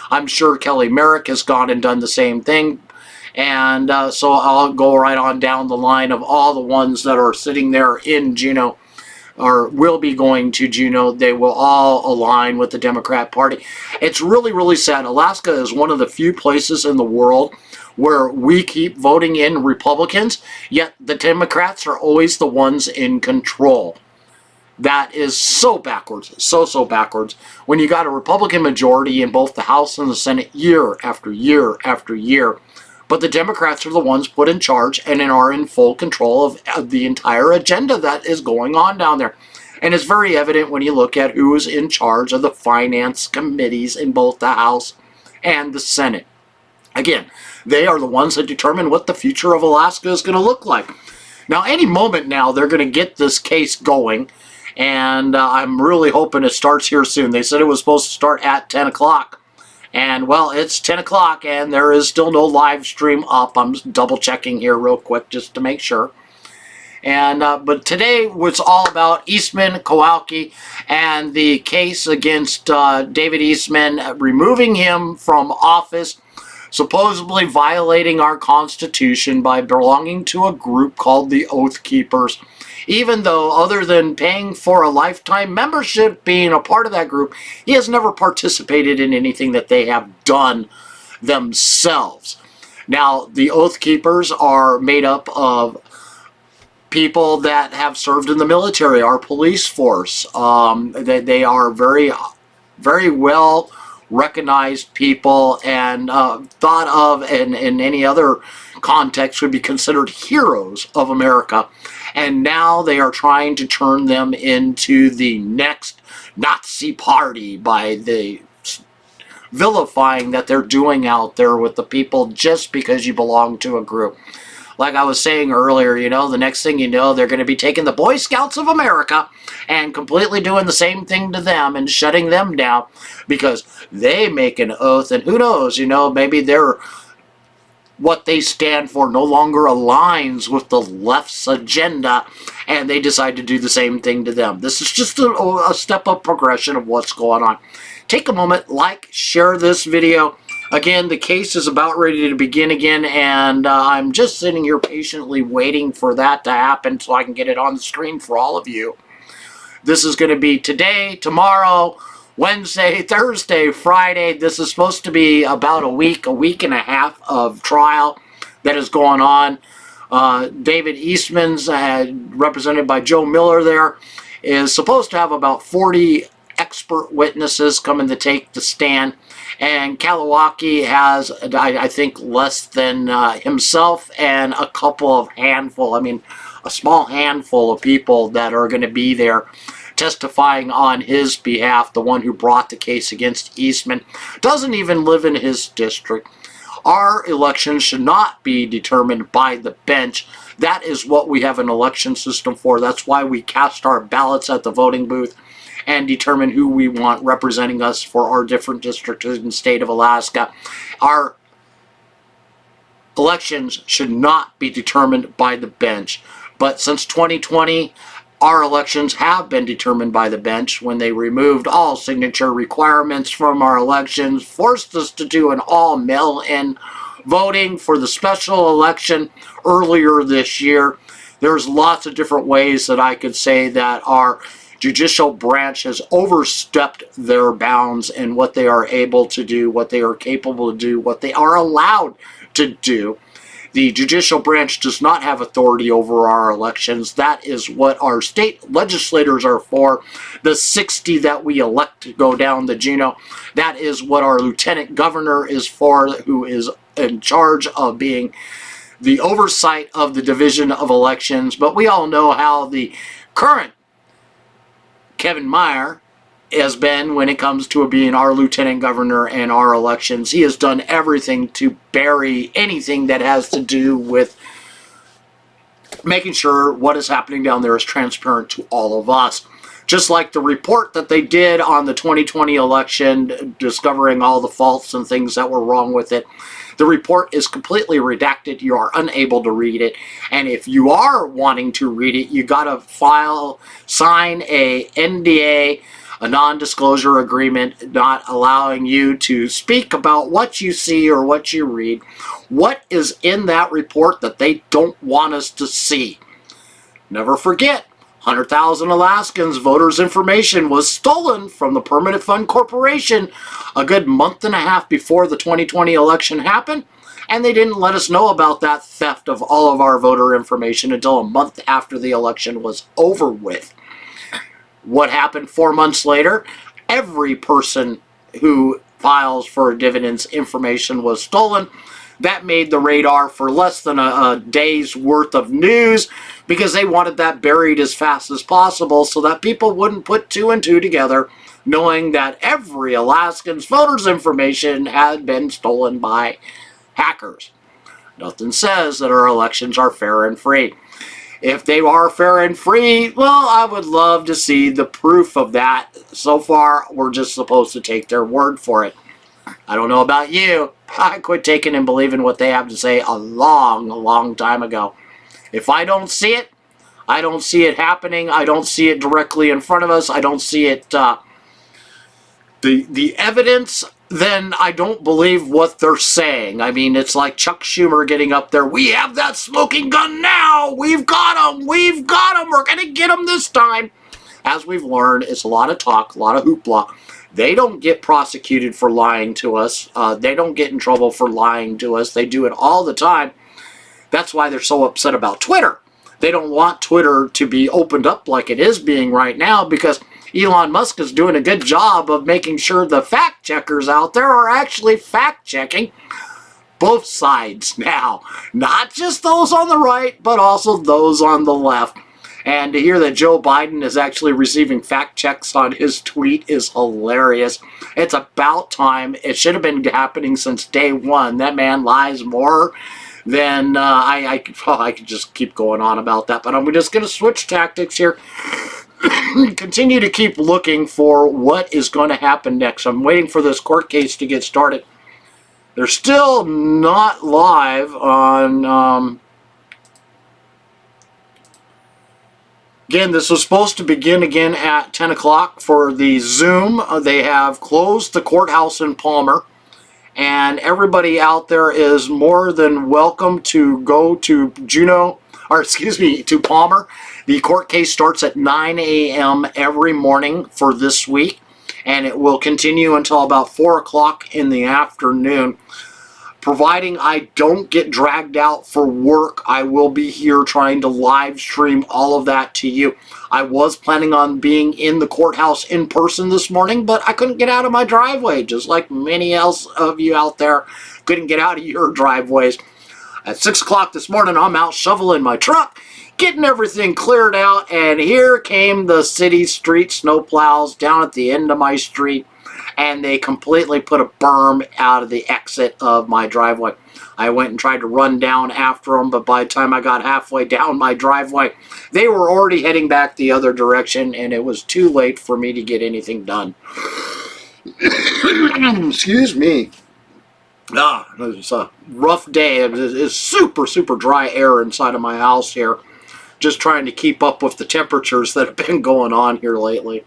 I'm sure Kelly Merrick has gone and done the same thing. And so I'll go right on down the line of all the ones that are sitting there in Juneau, or will be going to Juneau. They will all align with the Democrat Party. It's really, really sad. Alaska is one of the few places in the world where we keep voting in Republicans, yet the Democrats are always the ones in control. That is so backwards, so backwards. When you got a Republican majority in both the House and the Senate year after year after year, but the Democrats are the ones put in charge and are in full control of the entire agenda that is going on down there. And it's very evident when you look at who is in charge of the finance committees in both the House and the Senate. Again, they are the ones that determine what the future of Alaska is going to look like. Now, any moment now, they're going to get this case going, And I'm really hoping it starts here soon. They said it was supposed to start at 10 o'clock. And, well, it's 10 o'clock and there is still no live stream up. I'm double checking here real quick just to make sure. And but today was all about Eastman, Kowalke, and the case against David Eastman, removing him from office, supposedly violating our Constitution by belonging to a group called the Oath Keepers, even though, other than paying for a lifetime membership, being a part of that group, he has never participated in anything that they have done themselves. Now, the Oath Keepers are made up of people that have served in the military, our police force. They are very, very well recognized people and thought of in any other context would be considered heroes of America. And now they are trying to turn them into the next Nazi party by the vilifying that they're doing out there with the people just because you belong to a group. Like I was saying earlier, you know, the next thing you know, they're going to be taking the Boy Scouts of America and completely doing the same thing to them and shutting them down because they make an oath, and who knows, you know, maybe what they stand for no longer aligns with the left's agenda, and they decide to do the same thing to them. This is just a step-up progression of what's going on. Take a moment, like, share this video. Again, the case is about ready to begin again, and I'm just sitting here patiently waiting for that to happen so I can get it on the screen for all of you. This is going to be today, tomorrow, Wednesday, Thursday, Friday. This is supposed to be about a week and a half of trial that is going on. David Eastman's, represented by Joe Miller there, is supposed to have about 40 expert witnesses coming to take the stand. And Kowalke has, I think, less than himself and a couple of a small handful of people that are going to be there testifying on his behalf. The one who brought the case against Eastman doesn't even live in his district. Our elections should not be determined by the bench. That is what we have an election system for. That's why we cast our ballots at the voting booth and determine who we want representing us for our different districts in the state of Alaska. Our elections should not be determined by the bench. But since 2020, our elections have been determined by the bench when they removed all signature requirements from our elections, forced us to do an all mail-in voting for the special election earlier this year. There's lots of different ways that I could say that our Judicial Branch has overstepped their bounds in what they are able to do, what they are capable to do, what they are allowed to do. The Judicial Branch does not have authority over our elections. That is what our state legislators are for. The 60 that we elect to go down the Juno, that is what our lieutenant governor is for, who is in charge of being the oversight of the Division of Elections. But we all know how the current Kevin Meyer has been when it comes to being our lieutenant governor and our elections. He has done everything to bury anything that has to do with making sure what is happening down there is transparent to all of us. Just like the report that they did on the 2020 election, discovering all the faults and things that were wrong with it. The report is completely redacted. You are unable to read it. And if you are wanting to read it, you got to sign a NDA, a non-disclosure agreement, not allowing you to speak about what you see or what you read. What is in that report that they don't want us to see? Never forget, 100,000 Alaskans' voters' information was stolen from the Permanent Fund Corporation a good month and a half before the 2020 election happened, and they didn't let us know about that theft of all of our voter information until a month after the election was over with. What happened 4 months later? Every person who files for dividends information was stolen. That made the radar for less than a day's worth of news because they wanted that buried as fast as possible so that people wouldn't put two and two together, knowing that every Alaskan's voters' information had been stolen by hackers. Nothing says that our elections are fair and free. If they are fair and free, well, I would love to see the proof of that. So far, we're just supposed to take their word for it. I don't know about you. I quit taking and believing what they have to say a long time ago. If I don't see it, I don't see it happening. I don't see it directly in front of us. I don't see it, the evidence, then I don't believe what they're saying. I mean, it's like Chuck Schumer getting up there. We have that smoking gun now. We've got him. We've got him. We're going to get him this time. As we've learned, it's a lot of talk, a lot of hoopla. They don't get prosecuted for lying to us. They don't get in trouble for lying to us. They do it all the time. That's why they're so upset about Twitter. They don't want Twitter to be opened up like it is being right now, because Elon Musk is doing a good job of making sure the fact checkers out there are actually fact checking both sides now. Not just those on the right, but also those on the left. And to hear that Joe Biden is actually receiving fact checks on his tweet is hilarious. It's about time. It should have been happening since day one. That man lies more than I could just keep going on about that. But I'm just going to switch tactics here. Continue to keep looking for what is going to happen next. I'm waiting for this court case to get started. They're still not live on... Again, this was supposed to begin again at 10 o'clock for the Zoom. They have closed the courthouse in Palmer, and everybody out there is more than welcome to go to to Palmer. The court case starts at 9 a.m. every morning for this week, and it will continue until about 4 o'clock in the afternoon. Providing I don't get dragged out for work, I will be here trying to live stream all of that to you. I was planning on being in the courthouse in person this morning, but I couldn't get out of my driveway, just like many else of you out there couldn't get out of your driveways. At 6 o'clock this morning, I'm out shoveling my truck, getting everything cleared out, and here came the city street snowplows down at the end of my street, and they completely put a berm out of the exit of my driveway. I went and tried to run down after them, but by the time I got halfway down my driveway, they were already heading back the other direction, and it was too late for me to get anything done. Excuse me. It was a rough day. It's super dry air inside of my house here. Just trying to keep up with the temperatures that have been going on here lately.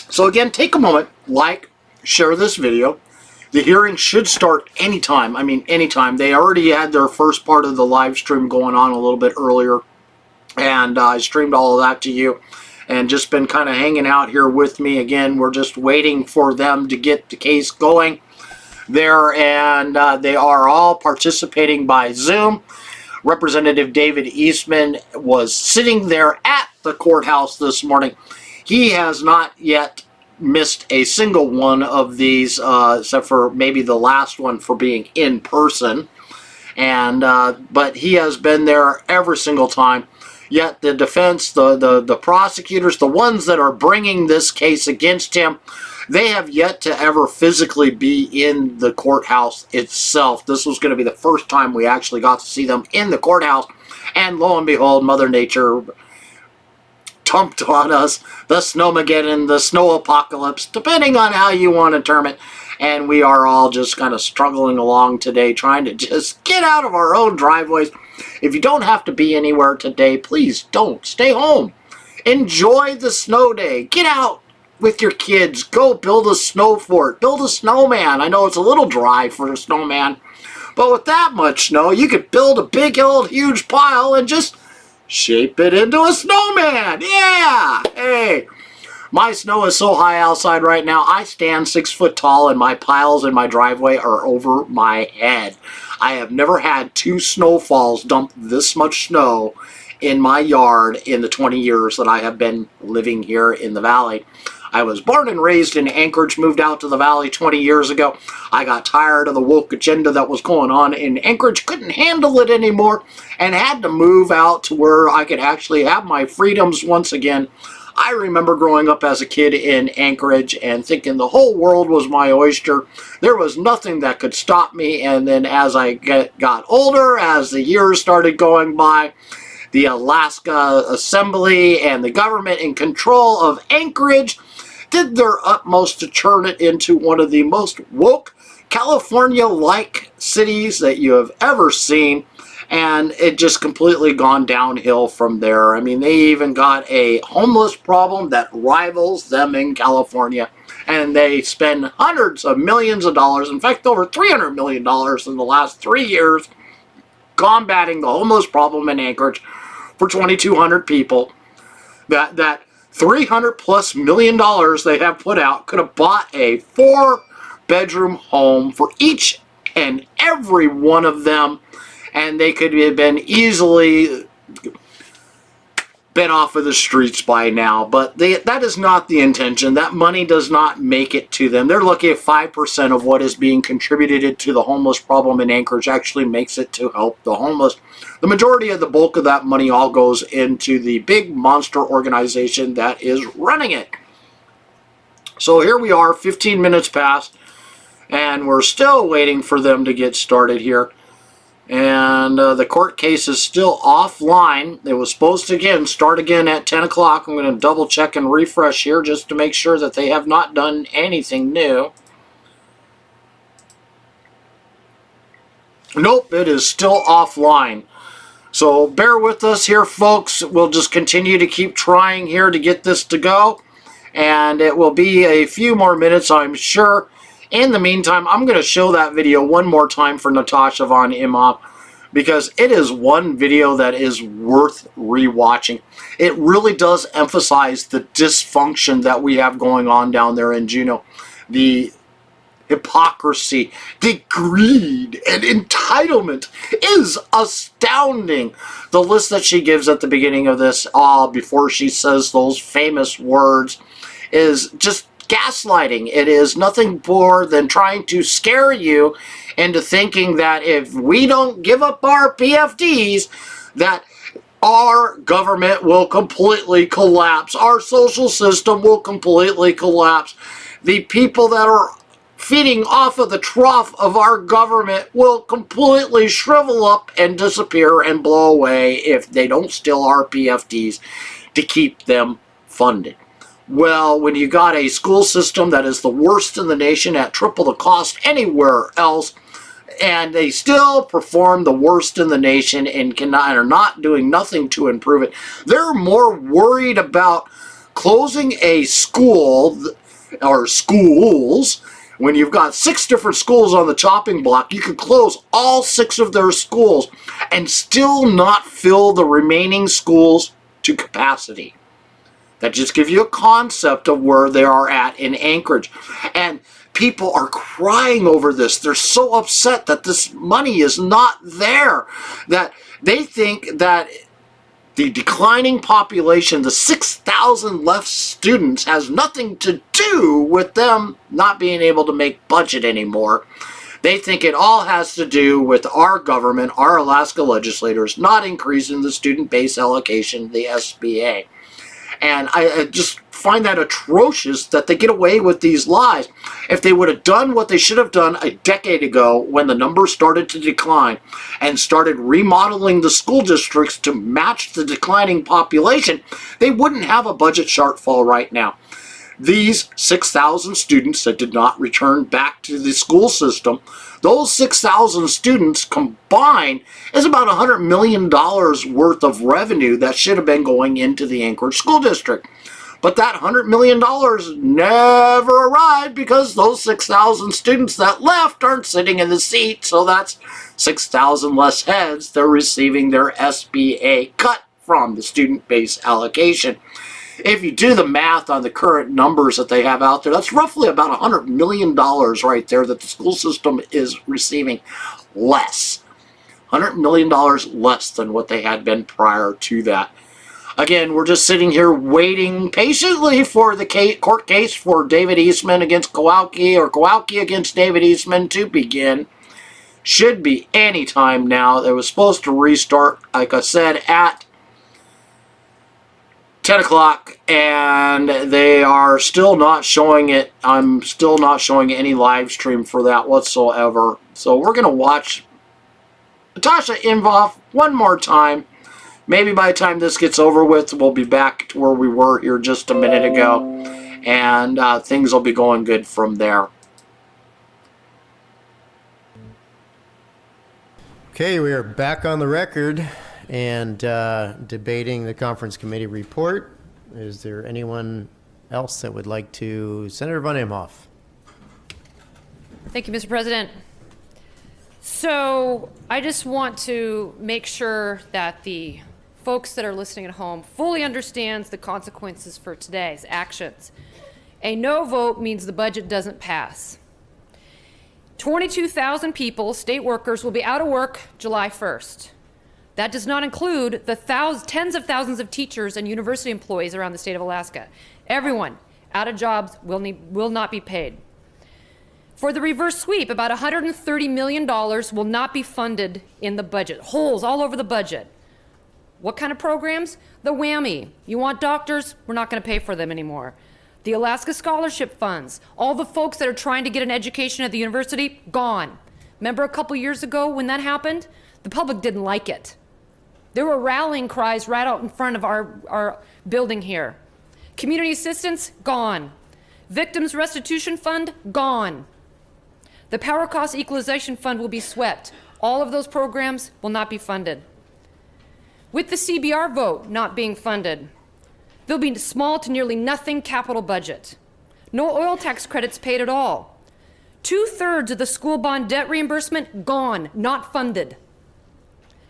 So again, take a moment, like, share this video. The hearing should start anytime. I mean, anytime. They already had their first part of the live stream going on a little bit earlier. And I streamed all of that to you. And just been kind of hanging out here with me. Again, we're just waiting for them to get the case going there. And they are all participating by Zoom. Representative David Eastman was sitting there at the courthouse this morning. He has not yet missed a single one of these, except for maybe the last one for being in person. And but he has been there every single time. Yet the defense, the prosecutors, the ones that are bringing this case against him, they have yet to ever physically be in the courthouse itself. This was going to be the first time we actually got to see them in the courthouse. And lo and behold, Mother Nature dumped on us the snowmageddon, the snow apocalypse, depending on how you want to term it. And we are all just kind of struggling along today, trying to just get out of our own driveways. If you don't have to be anywhere today, please don't. Stay home. Enjoy the snow day. Get out with your kids. Go build a snow fort. Build a snowman. I know it's a little dry for a snowman, but with that much snow, you could build a big old huge pile and just shape it into a snowman. Yeah. Hey, my snow is so high outside right now, I stand 6 foot tall and my piles in my driveway are over my head. I have never had 2 snowfalls dump this much snow in my yard in the 20 years that I have been living here in the valley. I was born and raised in Anchorage, moved out to the valley 20 years ago. I got tired of the woke agenda that was going on in Anchorage, couldn't handle it anymore, and had to move out to where I could actually have my freedoms once again. I remember growing up as a kid in Anchorage and thinking the whole world was my oyster. There was nothing that could stop me. And then as I got older, as the years started going by, the Alaska Assembly and the government in control of Anchorage did their utmost to turn it into one of the most woke California-like cities that you have ever seen. And it just completely gone downhill from there. I mean, they even got a homeless problem that rivals them in California. And they spend hundreds of millions of dollars, in fact, over $300 million in the last 3 years, combating the homeless problem in Anchorage for 2,200 people. That $300+ million they have put out could have bought a 4-bedroom home for each and every one of them. And they could have been easily been off of the streets by now. But that is not the intention. That money does not make it to them. They're lucky if 5% of what is being contributed to the homeless problem in Anchorage actually makes it to help the homeless. The majority of the bulk of that money all goes into the big monster organization that is running it. So here we are, 15 minutes past, and we're still waiting for them to get started here. And the court case is still offline. It was supposed to, again, start again at 10 o'clock. I'm going to double check and refresh here just to make sure that they have not done anything new. Nope, it is still offline. So bear with us here, folks. We'll just continue to keep trying here to get this to go. And it will be a few more minutes, I'm sure. In the meantime, I'm going to show that video one more time for Natasha von Imhoff, because it is one video that is worth rewatching. It really does emphasize the dysfunction that we have going on down there in Juneau. The hypocrisy, the greed, and entitlement is astounding. The list that she gives at the beginning of this, before she says those famous words, is just gaslighting. It is nothing more than trying to scare you into thinking that if we don't give up our PFDs, that our government will completely collapse. Our social system will completely collapse. The people that are feeding off of the trough of our government will completely shrivel up and disappear and blow away if they don't steal our PFDs to keep them funded. Well, when you got a school system that is the worst in the nation at triple the cost anywhere else, and they still perform the worst in the nation and are not doing nothing to improve it, they're more worried about closing a school or schools. When you've got 6 different schools on the chopping block, you could close all 6 of their schools and still not fill the remaining schools to capacity. That just gives you a concept of where they are at in Anchorage. And people are crying over this. They're so upset that this money is not there, that they think that the declining population, the 6,000 less students, has nothing to do with them not being able to make budget anymore. They think it all has to do with our government, our Alaska legislators, not increasing the student base allocation, the SBA. And I just find that atrocious that they get away with these lies. If they would have done what they should have done a decade ago when the numbers started to decline and started remodeling the school districts to match the declining population, they wouldn't have a budget shortfall right now. These 6,000 students that did not return back to the school system, those 6,000 students combined is about $100 million worth of revenue that should have been going into the Anchorage School District. But that $100 million never arrived because those 6,000 students that left aren't sitting in the seat, so that's 6,000 less heads they're receiving their SBA cut from the student base allocation. If you do the math on the current numbers that they have out there, that's roughly about $100 million right there that the school system is receiving less. $100 million less than what they had been prior to that. Again, we're just sitting here waiting patiently for the court case for David Eastman against Kowalke, or Kowalke against David Eastman, to begin. Should be any time now. It was supposed to restart, like I said, at 10 o'clock, and they are still not showing it. I'm still not showing any live stream for that whatsoever. So we're going to watch Natasha Imhoff one more time. Maybe by the time this gets over with, we'll be back to where we were here just a minute ago, and things will be going good from there. Okay, we are back on the record and debating the conference committee report. Is there anyone else that would like to? Senator von Imhoff. Thank you, Mr. President. So I just want to make sure that the folks that are listening at home fully understands the consequences for today's actions. A no vote means the budget doesn't pass. 22,000 people, state workers, will be out of work July 1st. That does not include the tens of thousands of teachers and university employees around the state of Alaska. Everyone out of jobs will not be paid. For the reverse sweep, about $130 million will not be funded in the budget. Holes all over the budget. What kind of programs? The whammy. You want doctors? We're not going to pay for them anymore. The Alaska Scholarship Funds. All the folks that are trying to get an education at the university, gone. Remember a couple years ago when that happened? The public didn't like it. There were rallying cries right out in front of our building here. Community assistance, gone. Victims Restitution Fund, gone. The Power Cost Equalization Fund will be swept. All of those programs will not be funded. With the CBR vote not being funded, there'll be small to nearly nothing capital budget. No oil tax credits paid at all. 2/3 of the school bond debt reimbursement, gone, not funded.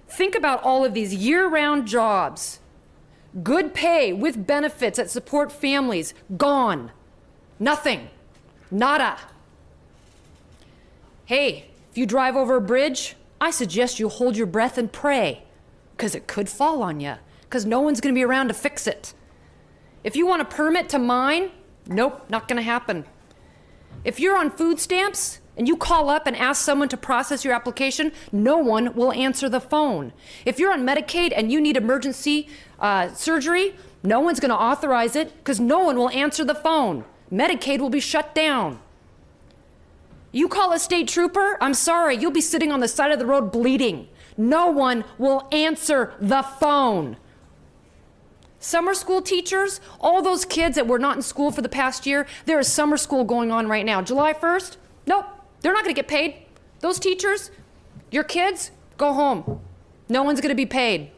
Think about all of these year-round jobs, good pay with benefits that support families, gone. Nothing. Nada. Hey, if you drive over a bridge, I suggest you hold your breath and pray, because it could fall on you, because no one's going to be around to fix it. If you want a permit to mine, nope, not going to happen. If you're on food stamps and you call up and ask someone to process your application, no one will answer the phone. If you're on Medicaid and you need emergency surgery, no one's going to authorize it because no one will answer the phone. Medicaid will be shut down. You call a state trooper, I'm sorry, you'll be sitting on the side of the road bleeding. No one will answer the phone. Summer school teachers, all those kids that were not in school for the past year, there is summer school going on right now. July 1st, nope, they're not going to get paid. Those teachers, your kids, go home. No one's going to be paid.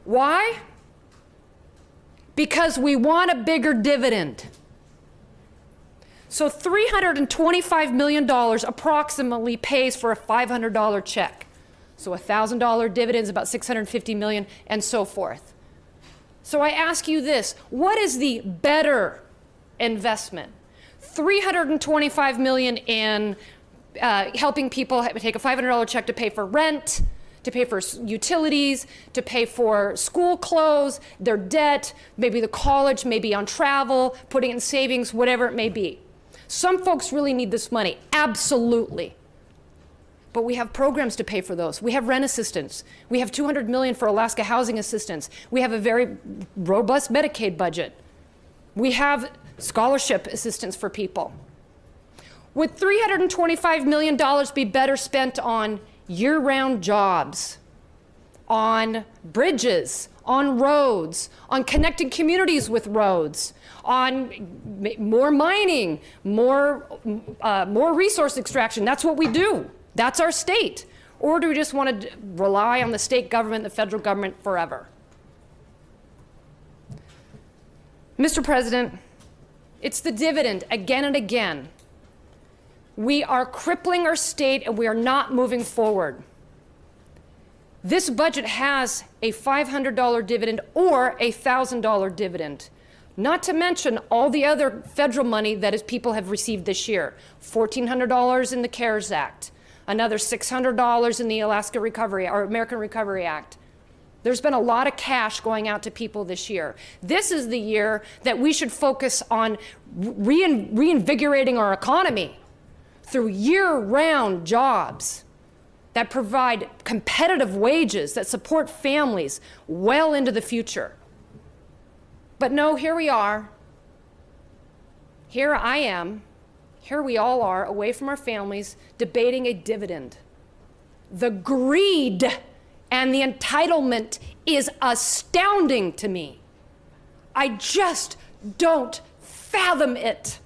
Why? Because we want a bigger dividend. So $325 million approximately pays for a $500 check. So $1,000 dividends, about $650 million, and so forth. So I ask you this, what is the better investment? $325 million in helping people take a $500 check to pay for rent, to pay for utilities, to pay for school clothes, their debt, maybe the college, maybe on travel, putting in savings, whatever it may be. Some folks really need this money, absolutely. But we have programs to pay for those. We have rent assistance. We have $200 million for Alaska housing assistance. We have a very robust Medicaid budget. We have scholarship assistance for people. Would $325 million be better spent on year-round jobs, on bridges, on roads, on connecting communities with roads, on more mining, more resource extraction? That's what we do. That's our state. Or do we just want to rely on the state government, the federal government forever? Mr. President, it's the dividend again and again. We are crippling our state and we are not moving forward. This budget has a $500 dividend or a $1,000 dividend. Not to mention all the other federal money that people have received this year. $1,400 in the CARES Act. Another $600 in the Alaska Recovery or American Recovery Act. There's been a lot of cash going out to people this year. This is the year that we should focus on reinvigorating our economy through year-round jobs that provide competitive wages that support families well into the future. But no, here we are. Here I am. Here we all are, away from our families, debating a dividend. The greed and the entitlement is astounding to me. I just don't fathom it.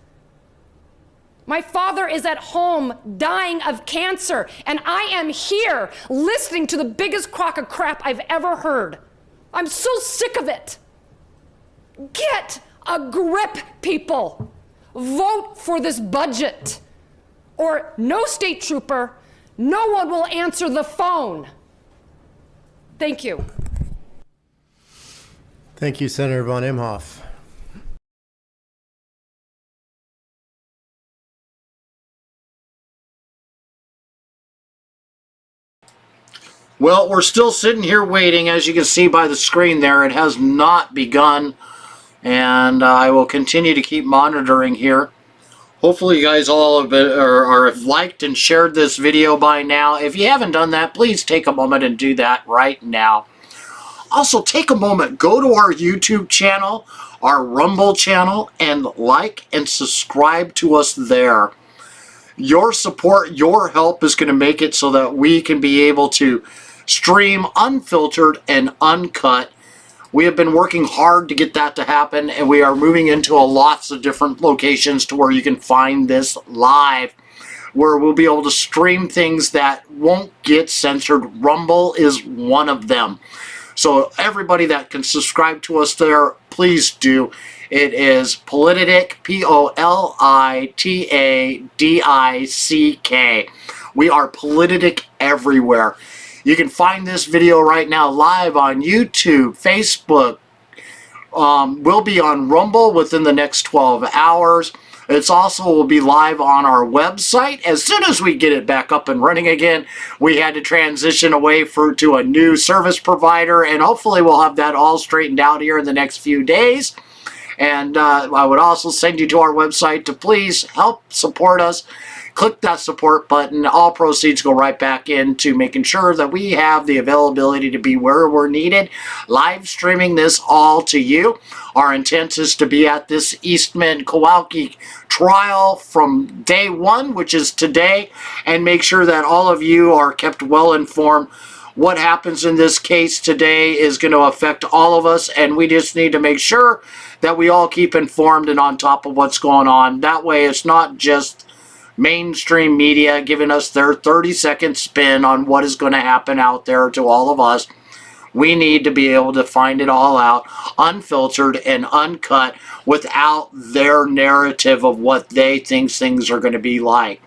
My father is at home dying of cancer, and I am here listening to the biggest crock of crap I've ever heard. I'm so sick of it. Get a grip, people. Vote for this budget, or no state trooper, no one will answer the phone. Thank you. Thank you, Senator von Imhoff. Well, we're still sitting here waiting. As you can see by the screen there, it has not begun. And I will continue to keep monitoring here. Hopefully you guys all have liked and shared this video by now. If you haven't done that, please take a moment and do that right now. Also, take a moment, go to our YouTube channel, our Rumble channel, and like and subscribe to us there. Your support, your help is going to make it so that we can be able to stream unfiltered and uncut. We have been working hard to get that to happen, and we are moving into lots of different locations to where you can find this live, where we'll be able to stream things that won't get censored. Rumble is one of them. So everybody that can subscribe to us there, please do. It is Politadick, Politadick. We are Politadick everywhere. You can find this video right now live on YouTube, Facebook. We'll be on Rumble within the next 12 hours. It's also will be live on our website. As soon as we get it back up and running again, we had to transition away to a new service provider, and hopefully we'll have that all straightened out here in the next few days. And I would also send you to our website to please help support us. Click that support button. All proceeds go right back into making sure that we have the availability to be where we're needed, live streaming this all to you. Our intent is to be at this Eastman Kowalke trial from day one, which is today, and make sure that all of you are kept well informed. What happens in this case today is going to affect all of us, and we just need to make sure that we all keep informed and on top of what's going on. That way it's not just mainstream media giving us their 30-second spin on what is going to happen out there to all of us. We need to be able to find it all out, unfiltered and uncut, without their narrative of what they think things are going to be like.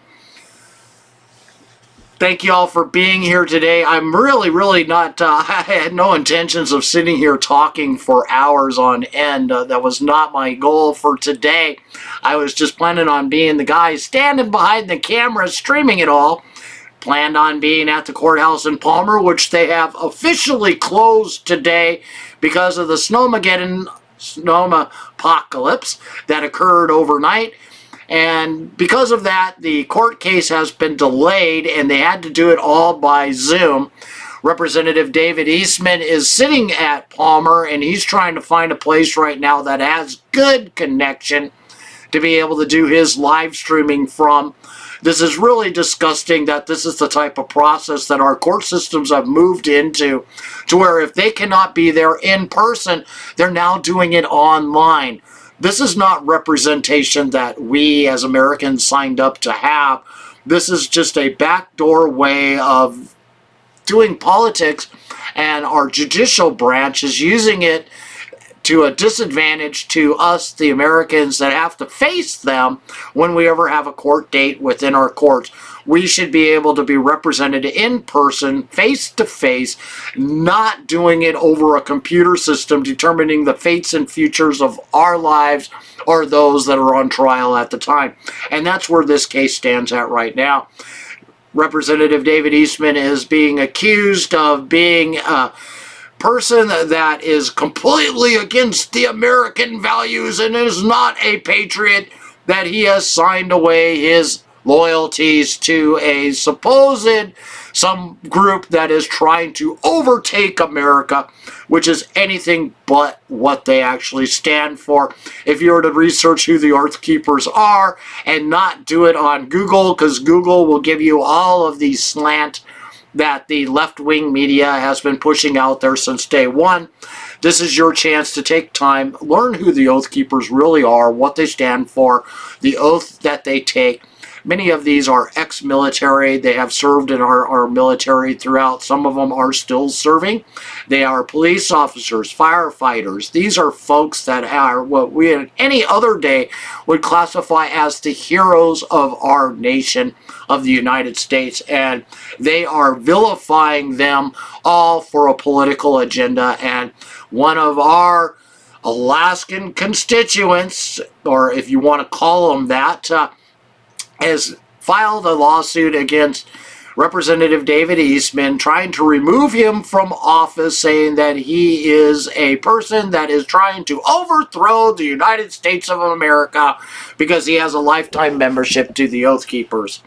Thank you all for being here today. I'm really not, I had no intentions of sitting here talking for hours on end. That was not my goal for today. I was just planning on being the guy standing behind the camera streaming it all. Planned on being at the courthouse in Palmer, which they have officially closed today because of the snowmageddon apocalypse that occurred overnight. And because of that, the court case has been delayed, and they had to do it all by Zoom. Representative David Eastman is sitting at Palmer, and he's trying to find a place right now that has good connection to be able to do his live streaming from. This is really disgusting that this is the type of process that our court systems have moved into, to where if they cannot be there in person, they're now doing it online. This is not representation that we as Americans signed up to have. This is just a backdoor way of doing politics, and our judicial branch is using it to a disadvantage to us, the Americans, that have to face them when we ever have a court date within our courts. We should be able to be represented in person, face to face, not doing it over a computer system, determining the fates and futures of our lives or those that are on trial at the time. And that's where this case stands at right now. Representative David Eastman is being accused of being a person that is completely against the American values and is not a patriot, that he has signed away his loyalties to a some group that is trying to overtake America, which is anything but what they actually stand for. If you were to research who the Oath Keepers are and not do it on Google, because Google will give you all of these slant that the left-wing media has been pushing out there since day one. This is your chance to take time, learn who the Oath Keepers really are, what they stand for, the oath that they take. Many of these are ex-military. They have served in our military throughout. Some of them are still serving. They are police officers, firefighters. These are folks that are what we in any other day would classify as the heroes of our nation, of the United States. And they are vilifying them all for a political agenda. And one of our Alaskan constituents, or if you want to call them that, has filed a lawsuit against Representative David Eastman, trying to remove him from office, saying that he is a person that is trying to overthrow the United States of America because he has a lifetime membership to the Oath Keepers.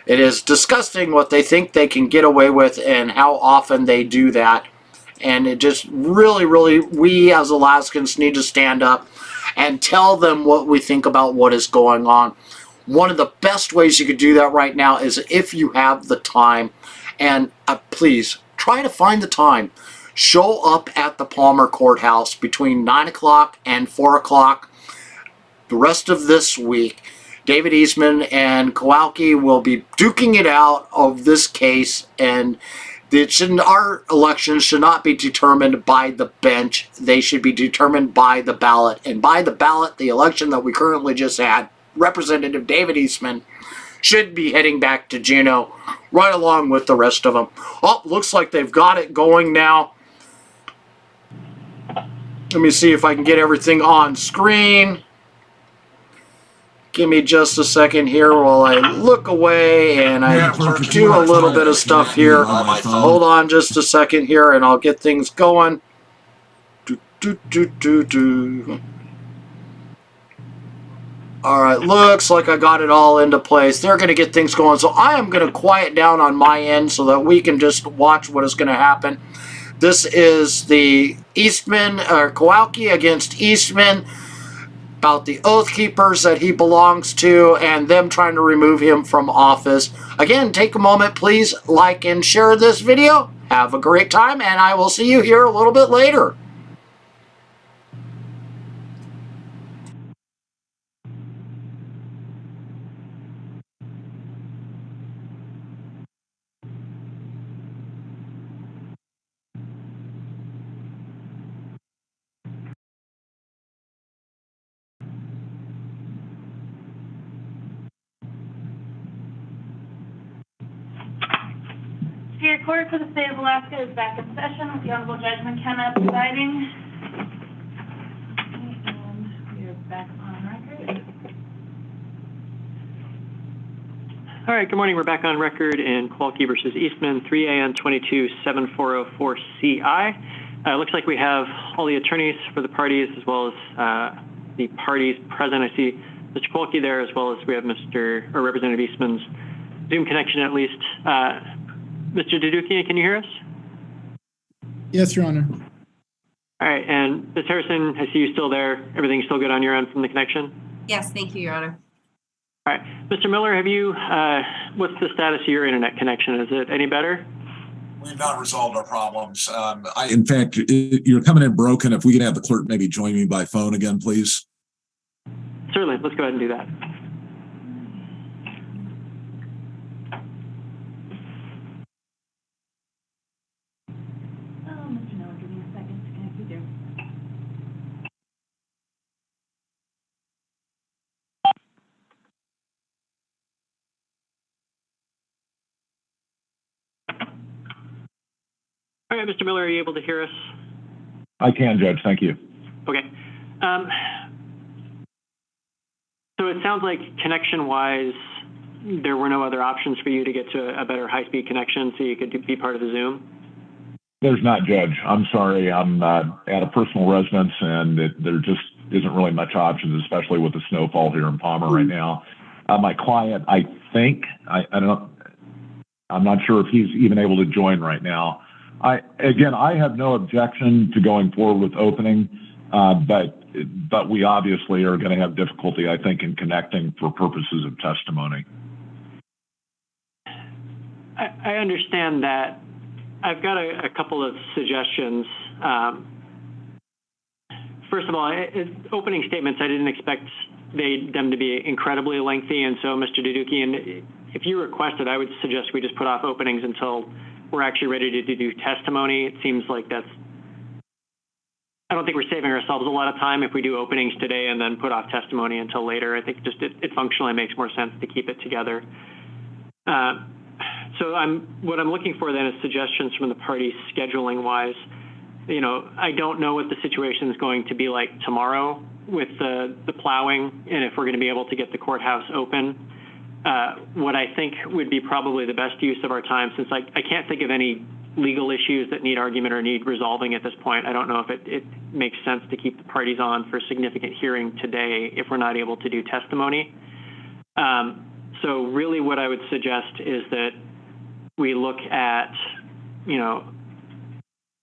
It is disgusting what they think they can get away with and how often they do that. And it just really, we as Alaskans need to stand up and tell them what we think about what is going on. One of the best ways you could do that right now is if you have the time, and please try to find the time. Show up at the Palmer Courthouse between 9 o'clock and 4 o'clock the rest of this week. David Eastman and Kowalke will be duking it out of this case, and our elections should not be determined by the bench. They should be determined by the ballot. And by the ballot, the election that we currently just had, Representative David Eastman should be heading back to Juneau right along with the rest of them. Oh, looks like they've got it going now. Let me see if I can get everything on screen. Give me just a second here while I look away and I do a little bit of stuff here. Hold on just a second here and I'll get things going. Alright, looks like I got it all into place. They're going to get things going. So I am going to quiet down on my end so that we can just watch what is going to happen. This is the Eastman, or Kowalke against Eastman, about the Oath Keepers that he belongs to and them trying to remove him from office. Again, take a moment, please like and share this video. Have a great time, and I will see you here a little bit later. Superior Court for the State of Alaska is back in session with the Honorable Judge McKenna presiding. And we are back on record. All right, good morning. We're back on record in Kowalke versus Eastman, 3AN 22-7404CI. Looks like we have all the attorneys for the parties as well as the parties present. I see Mr. Kowalke there, as well as we have Representative Eastman's Zoom connection at least. Mr. Duduki, can you hear us? Yes, Your Honor. All right, and Ms. Harrison, I see you still there. Everything's still good on your end from the connection? Yes, thank you, Your Honor. All right, Mr. Miller, have you, what's the status of your internet connection? Is it any better? We've not resolved our problems. In fact, you're coming in broken. If we could have the clerk maybe join me by phone again, please. Certainly, let's go ahead and do that. Mr. Miller, give me a second to connect you there. All right, Mr. Miller, are you able to hear us? I can, Judge. Thank you. Okay. So it sounds like connection-wise, there were no other options for you to get to a better high-speed connection so you could be part of the Zoom? There's not, Judge. I'm sorry. I'm at a personal residence, and there just isn't really much options, especially with the snowfall here in Palmer right now. My client, I think, I'm not sure if he's even able to join right now. I have no objection to going forward with opening, but we obviously are going to have difficulty, I think, in connecting for purposes of testimony. I understand that. I've got a couple of suggestions. First of all, opening statements, I didn't expect them to be incredibly lengthy, and so Mr. Dedukian, if you request it, I would suggest we just put off openings until we're actually ready to do testimony. It seems like I don't think we're saving ourselves a lot of time if we do openings today and then put off testimony until later. I think just it functionally makes more sense to keep it together. So what I'm looking for then is suggestions from the parties scheduling wise. You know, I don't know what the situation is going to be like tomorrow with the plowing and if we're going to be able to get the courthouse open. What I think would be probably the best use of our time, since I can't think of any legal issues that need argument or need resolving at this point. I don't know if it makes sense to keep the parties on for significant hearing today if we're not able to do testimony. So really what I would suggest is that we look at, you know,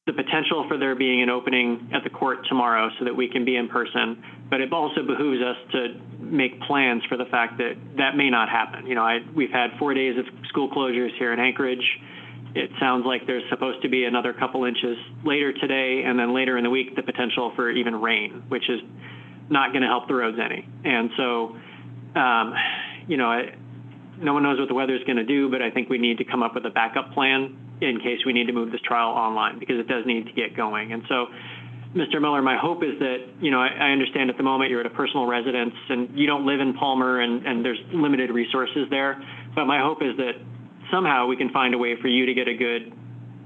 the potential for there being an opening at the court tomorrow so that we can be in person, but it also behooves us to make plans for the fact that that may not happen. You know, we've had 4 days of school closures here in Anchorage. It sounds like there's supposed to be another couple inches later today, and then later in the week, the potential for even rain, which is not going to help the roads any. And so, you know, no one knows what the weather is going to do, but I think we need to come up with a backup plan in case we need to move this trial online, because it does need to get going. And so, Mr. Miller, my hope is that, you know, I understand at the moment you're at a personal residence and you don't live in Palmer and there's limited resources there, but my hope is that somehow we can find a way for you to get a good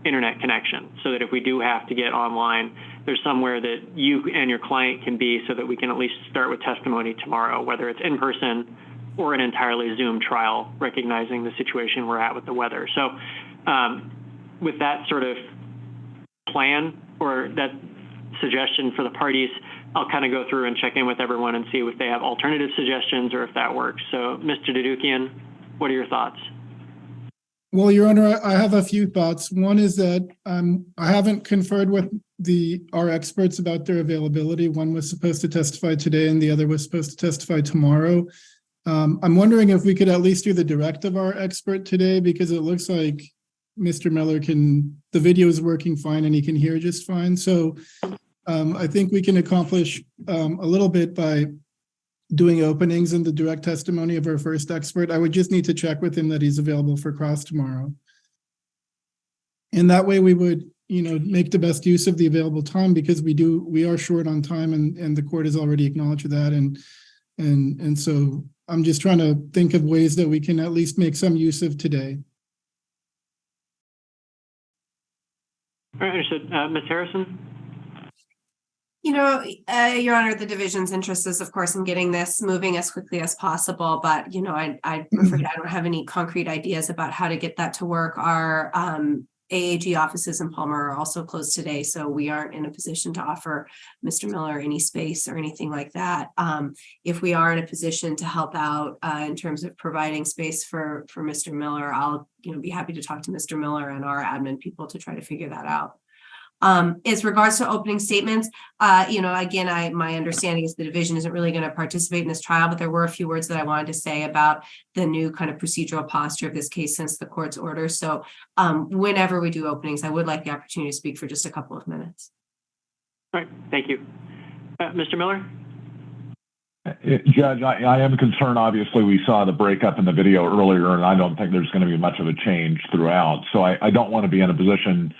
internet connection so that if we do have to get online, there's somewhere that you and your client can be so that we can at least start with testimony tomorrow, whether it's in person or an entirely Zoom trial, recognizing the situation we're at with the weather. So with that sort of plan or that suggestion for the parties, I'll kind of go through and check in with everyone and see if they have alternative suggestions or if that works. So Mr. Dedukian, what are your thoughts? Well, Your Honor, I have a few thoughts. One is that I haven't conferred with our experts about their availability. One was supposed to testify today and the other was supposed to testify tomorrow. I'm wondering if we could at least do the direct of our expert today, because it looks like Mr. Miller the video is working fine and he can hear just fine. So I think we can accomplish a little bit by doing openings and the direct testimony of our first expert. I would just need to check with him that he's available for cross tomorrow. And that way we would, you know, make the best use of the available time, because we are short on time and the court has already acknowledged that. And so I'm just trying to think of ways that we can at least make some use of today. All right, understood. Ms. Harrison? You know, Your Honor, the division's interest is, of course, in getting this moving as quickly as possible. But, you know, I'm afraid I don't have any concrete ideas about how to get that to work. Our AAG offices in Palmer are also closed today, so we aren't in a position to offer Mr. Miller any space or anything like that. If we are in a position to help out in terms of providing space for Mr. Miller, I'll, you know, be happy to talk to Mr. Miller and our admin people to try to figure that out. As regards to opening statements, you know, again, my understanding is the division isn't really going to participate in this trial, but there were a few words that I wanted to say about the new kind of procedural posture of this case since the court's order. So whenever we do openings, I would like the opportunity to speak for just a couple of minutes. All right, thank you. Mr. Miller? Judge, I am concerned. Obviously, we saw the breakup in the video earlier, and I don't think there's going to be much of a change throughout. So I don't want to be in a position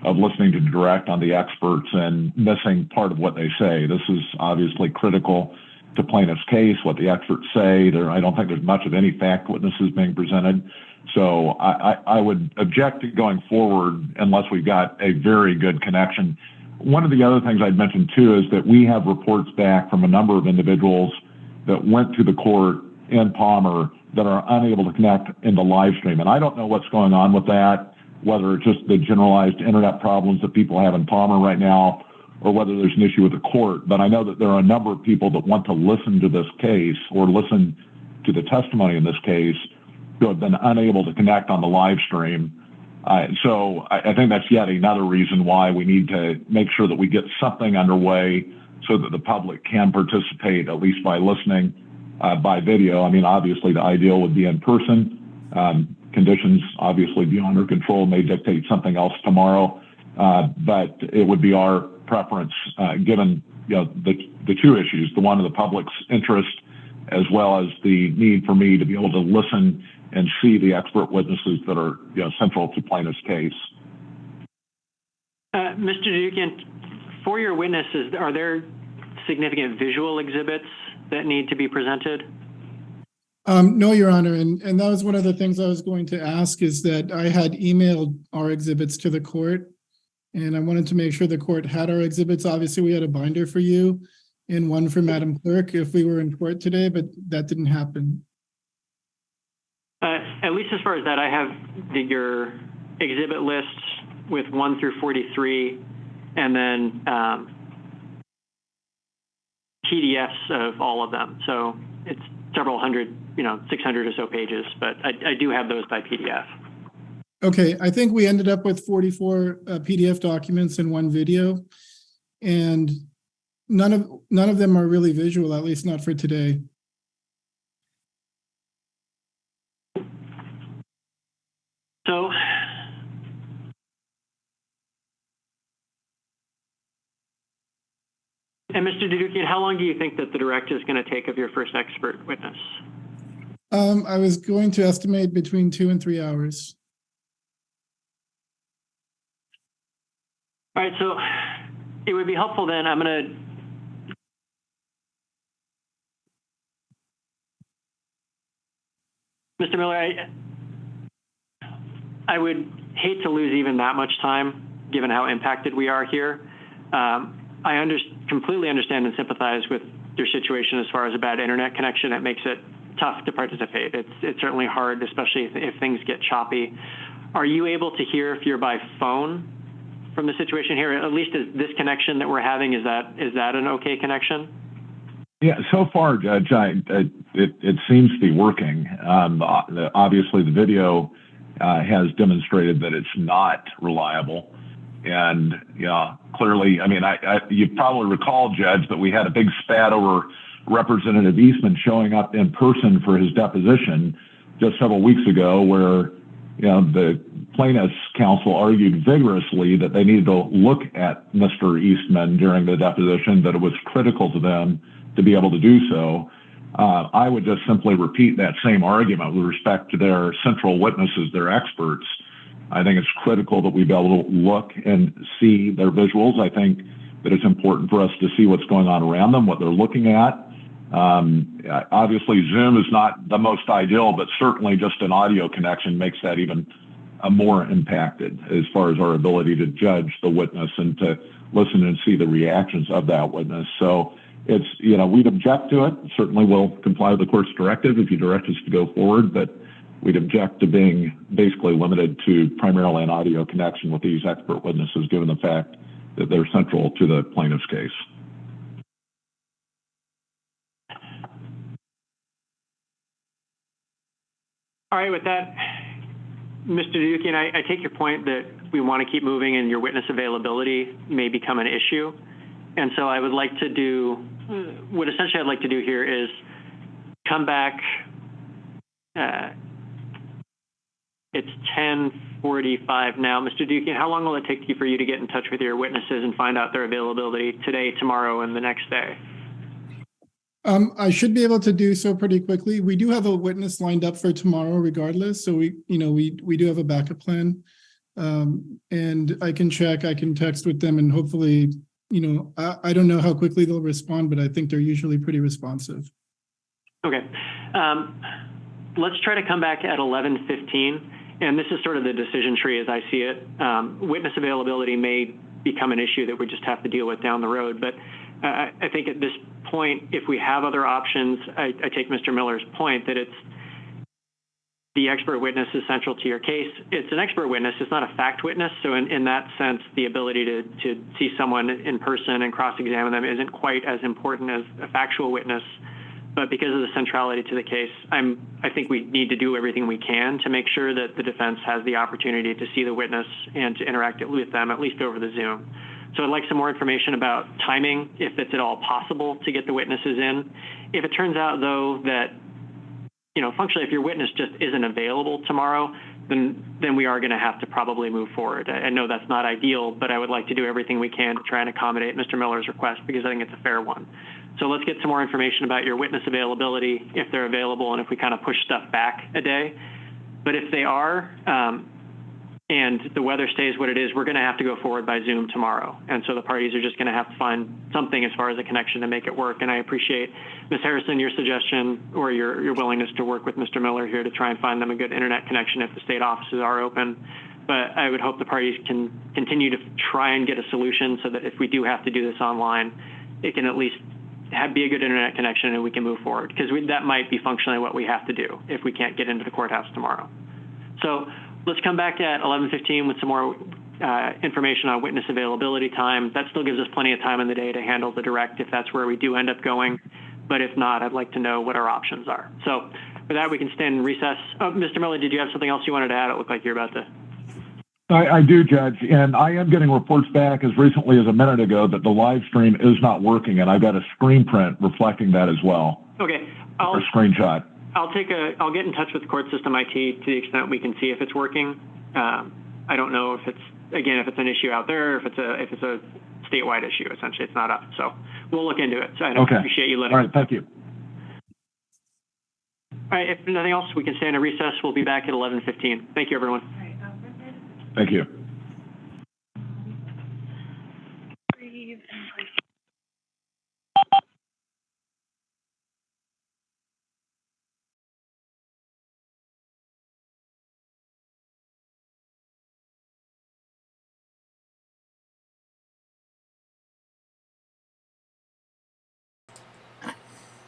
of listening to direct on the experts and missing part of what they say. This is obviously critical to plaintiff's case, what the experts say. I don't think there's much of any fact witnesses being presented. So I would object to going forward unless we've got a very good connection. One of the other things I'd mention too is that we have reports back from a number of individuals that went to the court in Palmer that are unable to connect in the live stream. And I don't know what's going on with that, whether it's just the generalized internet problems that people have in Palmer right now, or whether there's an issue with the court. But I know that there are a number of people that want to listen to this case or listen to the testimony in this case who have been unable to connect on the live stream. So I think that's yet another reason why we need to make sure that we get something underway so that the public can participate, at least by listening by video. I mean, obviously the ideal would be in person. Conditions obviously beyond our control may dictate something else tomorrow, but it would be our preference given the two issues, the one of the public's interest as well as the need for me to be able to listen and see the expert witnesses that are central to plaintiff's case. Mr. Dedukian, for your witnesses, are there significant visual exhibits that need to be presented? No, Your Honor, and that was one of the things I was going to ask, is that I had emailed our exhibits to the court, and I wanted to make sure the court had our exhibits. Obviously, we had a binder for you and one for Madam Clerk if we were in court today, but that didn't happen. At least as far as that, I have your exhibit lists with 1 through 43, and then PDFs of all of them. So it's several hundred, 600 or so pages, but I do have those by PDF. Okay, I think we ended up with 44 PDF documents and one video, and none of them are really visual, at least not for today. So, and Mr. Dedukian, how long do you think that the direct is going to take of your first expert witness? I was going to estimate between 2 and 3 hours. All right, so it would be helpful then, I'm going to, Mr. Miller, I would hate to lose even that much time, given how impacted we are here. I completely understand and sympathize with your situation as far as a bad internet connection. It makes it tough to participate. It's certainly hard, especially if things get choppy. Are you able to hear if you're by phone from the situation here? At least is this connection that we're having, is that an okay connection? Yeah, so far, Judge, it seems to be working. Obviously, the video has demonstrated that it's not reliable. And clearly, I mean, you probably recall, Judge, that we had a big spat over Representative Eastman showing up in person for his deposition just several weeks ago, where the plaintiff's counsel argued vigorously that they needed to look at Mr. Eastman during the deposition, that it was critical to them to be able to do so. I would just simply repeat that same argument with respect to their central witnesses, their experts. I think it's critical that we be able to look and see their visuals. I think that it's important for us to see what's going on around them, what they're looking at. Obviously, Zoom is not the most ideal, but certainly just an audio connection makes that even more impacted as far as our ability to judge the witness and to listen and see the reactions of that witness. So it's, we'd object to it. Certainly we'll comply with the court's directive if you direct us to go forward, but we'd object to being basically limited to primarily an audio connection with these expert witnesses, given the fact that they're central to the plaintiff's case. All right, with that, Mr. Dedukian, I take your point that we want to keep moving and your witness availability may become an issue. And so I would like to do, what essentially I'd like to do here is come back, it's 10:45 now. Mr. Dedukian, how long will it take for you to get in touch with your witnesses and find out their availability today, tomorrow, and the next day? I should be able to do so pretty quickly. We do have a witness lined up for tomorrow regardless. So we do have a backup plan. And I can text with them, and hopefully, I don't know how quickly they'll respond, but I think they're usually pretty responsive. Okay. Let's try to come back at 11:15. And this is sort of the decision tree as I see it. Witness availability may become an issue that we just have to deal with down the road. But I think at this point, if we have other options, I take Mr. Miller's point that it's the expert witness is central to your case. It's an expert witness. It's not a fact witness. So in that sense, the ability to see someone in person and cross-examine them isn't quite as important as a factual witness. But because of the centrality to the case, I think we need to do everything we can to make sure that the defense has the opportunity to see the witness and to interact with them, at least over the Zoom. So I'd like some more information about timing, if it's at all possible to get the witnesses in. If it turns out, though, that, functionally, if your witness just isn't available tomorrow, then we are going to have to probably move forward. I know that's not ideal, but I would like to do everything we can to try and accommodate Mr. Miller's request because I think it's a fair one. So let's get some more information about your witness availability, if they're available, and if we kind of push stuff back a day. But if they are, and the weather stays what it is, we're going to have to go forward by Zoom tomorrow. And so the parties are just going to have to find something as far as a connection to make it work. And I appreciate, Ms. Harrison, your suggestion or your willingness to work with Mr. Miller here to try and find them a good internet connection if the state offices are open. But I would hope the parties can continue to try and get a solution so that if we do have to do this online, it can at least be a good internet connection and we can move forward. Because that might be functionally what we have to do if we can't get into the courthouse tomorrow. So let's come back at 11:15 with some more information on witness availability time. That still gives us plenty of time in the day to handle the direct if that's where we do end up going. But if not, I'd like to know what our options are. So for that, we can stand in recess. Oh, Mr. Miller, did you have something else you wanted to add? It looked like you're about to. I do, Judge, and I am getting reports back as recently as a minute ago that the live stream is not working, and I've got a screen print reflecting that as well. Okay. Or a screenshot. I'll get in touch with court system IT to the extent we can see if it's working. I don't know if it's an issue out there, or if it's a statewide issue. Essentially, it's not up. So we'll look into it. So I appreciate you letting. All right. Thank you. All right. If nothing else, we can stay in a recess. We'll be back at 11:15. Thank you, everyone. Thank you.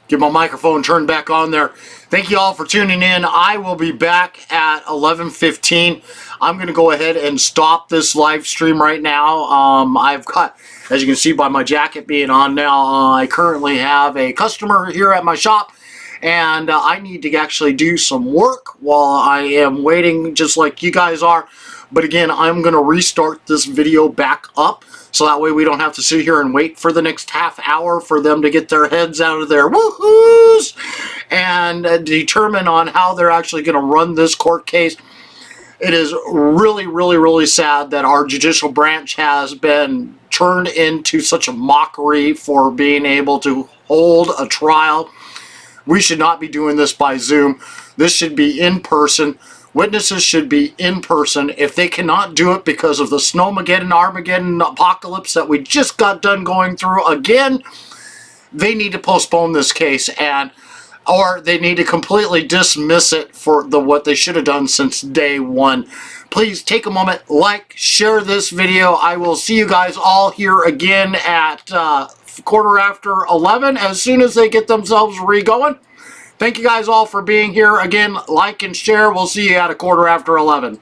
Get my microphone turned back on there. Thank you all for tuning in. I will be back at 11:15. I'm going to go ahead and stop this live stream right now. I've got, as you can see by my jacket being on now, I currently have a customer here at my shop, and I need to actually do some work while I am waiting, just like you guys are. But again, I'm going to restart this video back up, so that way we don't have to sit here and wait for the next half hour for them to get their heads out of their woohoos and determine on how they're actually going to run this court case. It is really, really, really sad that our judicial branch has been turned into such a mockery for being able to hold a trial. We should not be doing this by Zoom. This should be in person. Witnesses should be in person. If they cannot do it because of the Snowmageddon, Armageddon apocalypse that we just got done going through again, they need to postpone this case, or they need to completely dismiss it for what they should have done since day one. Please take a moment, share this video. I will see you guys all here again at 11:15 as soon as they get themselves re-going. Thank you guys all for being here. Again, like and share. We'll see you at 11:15.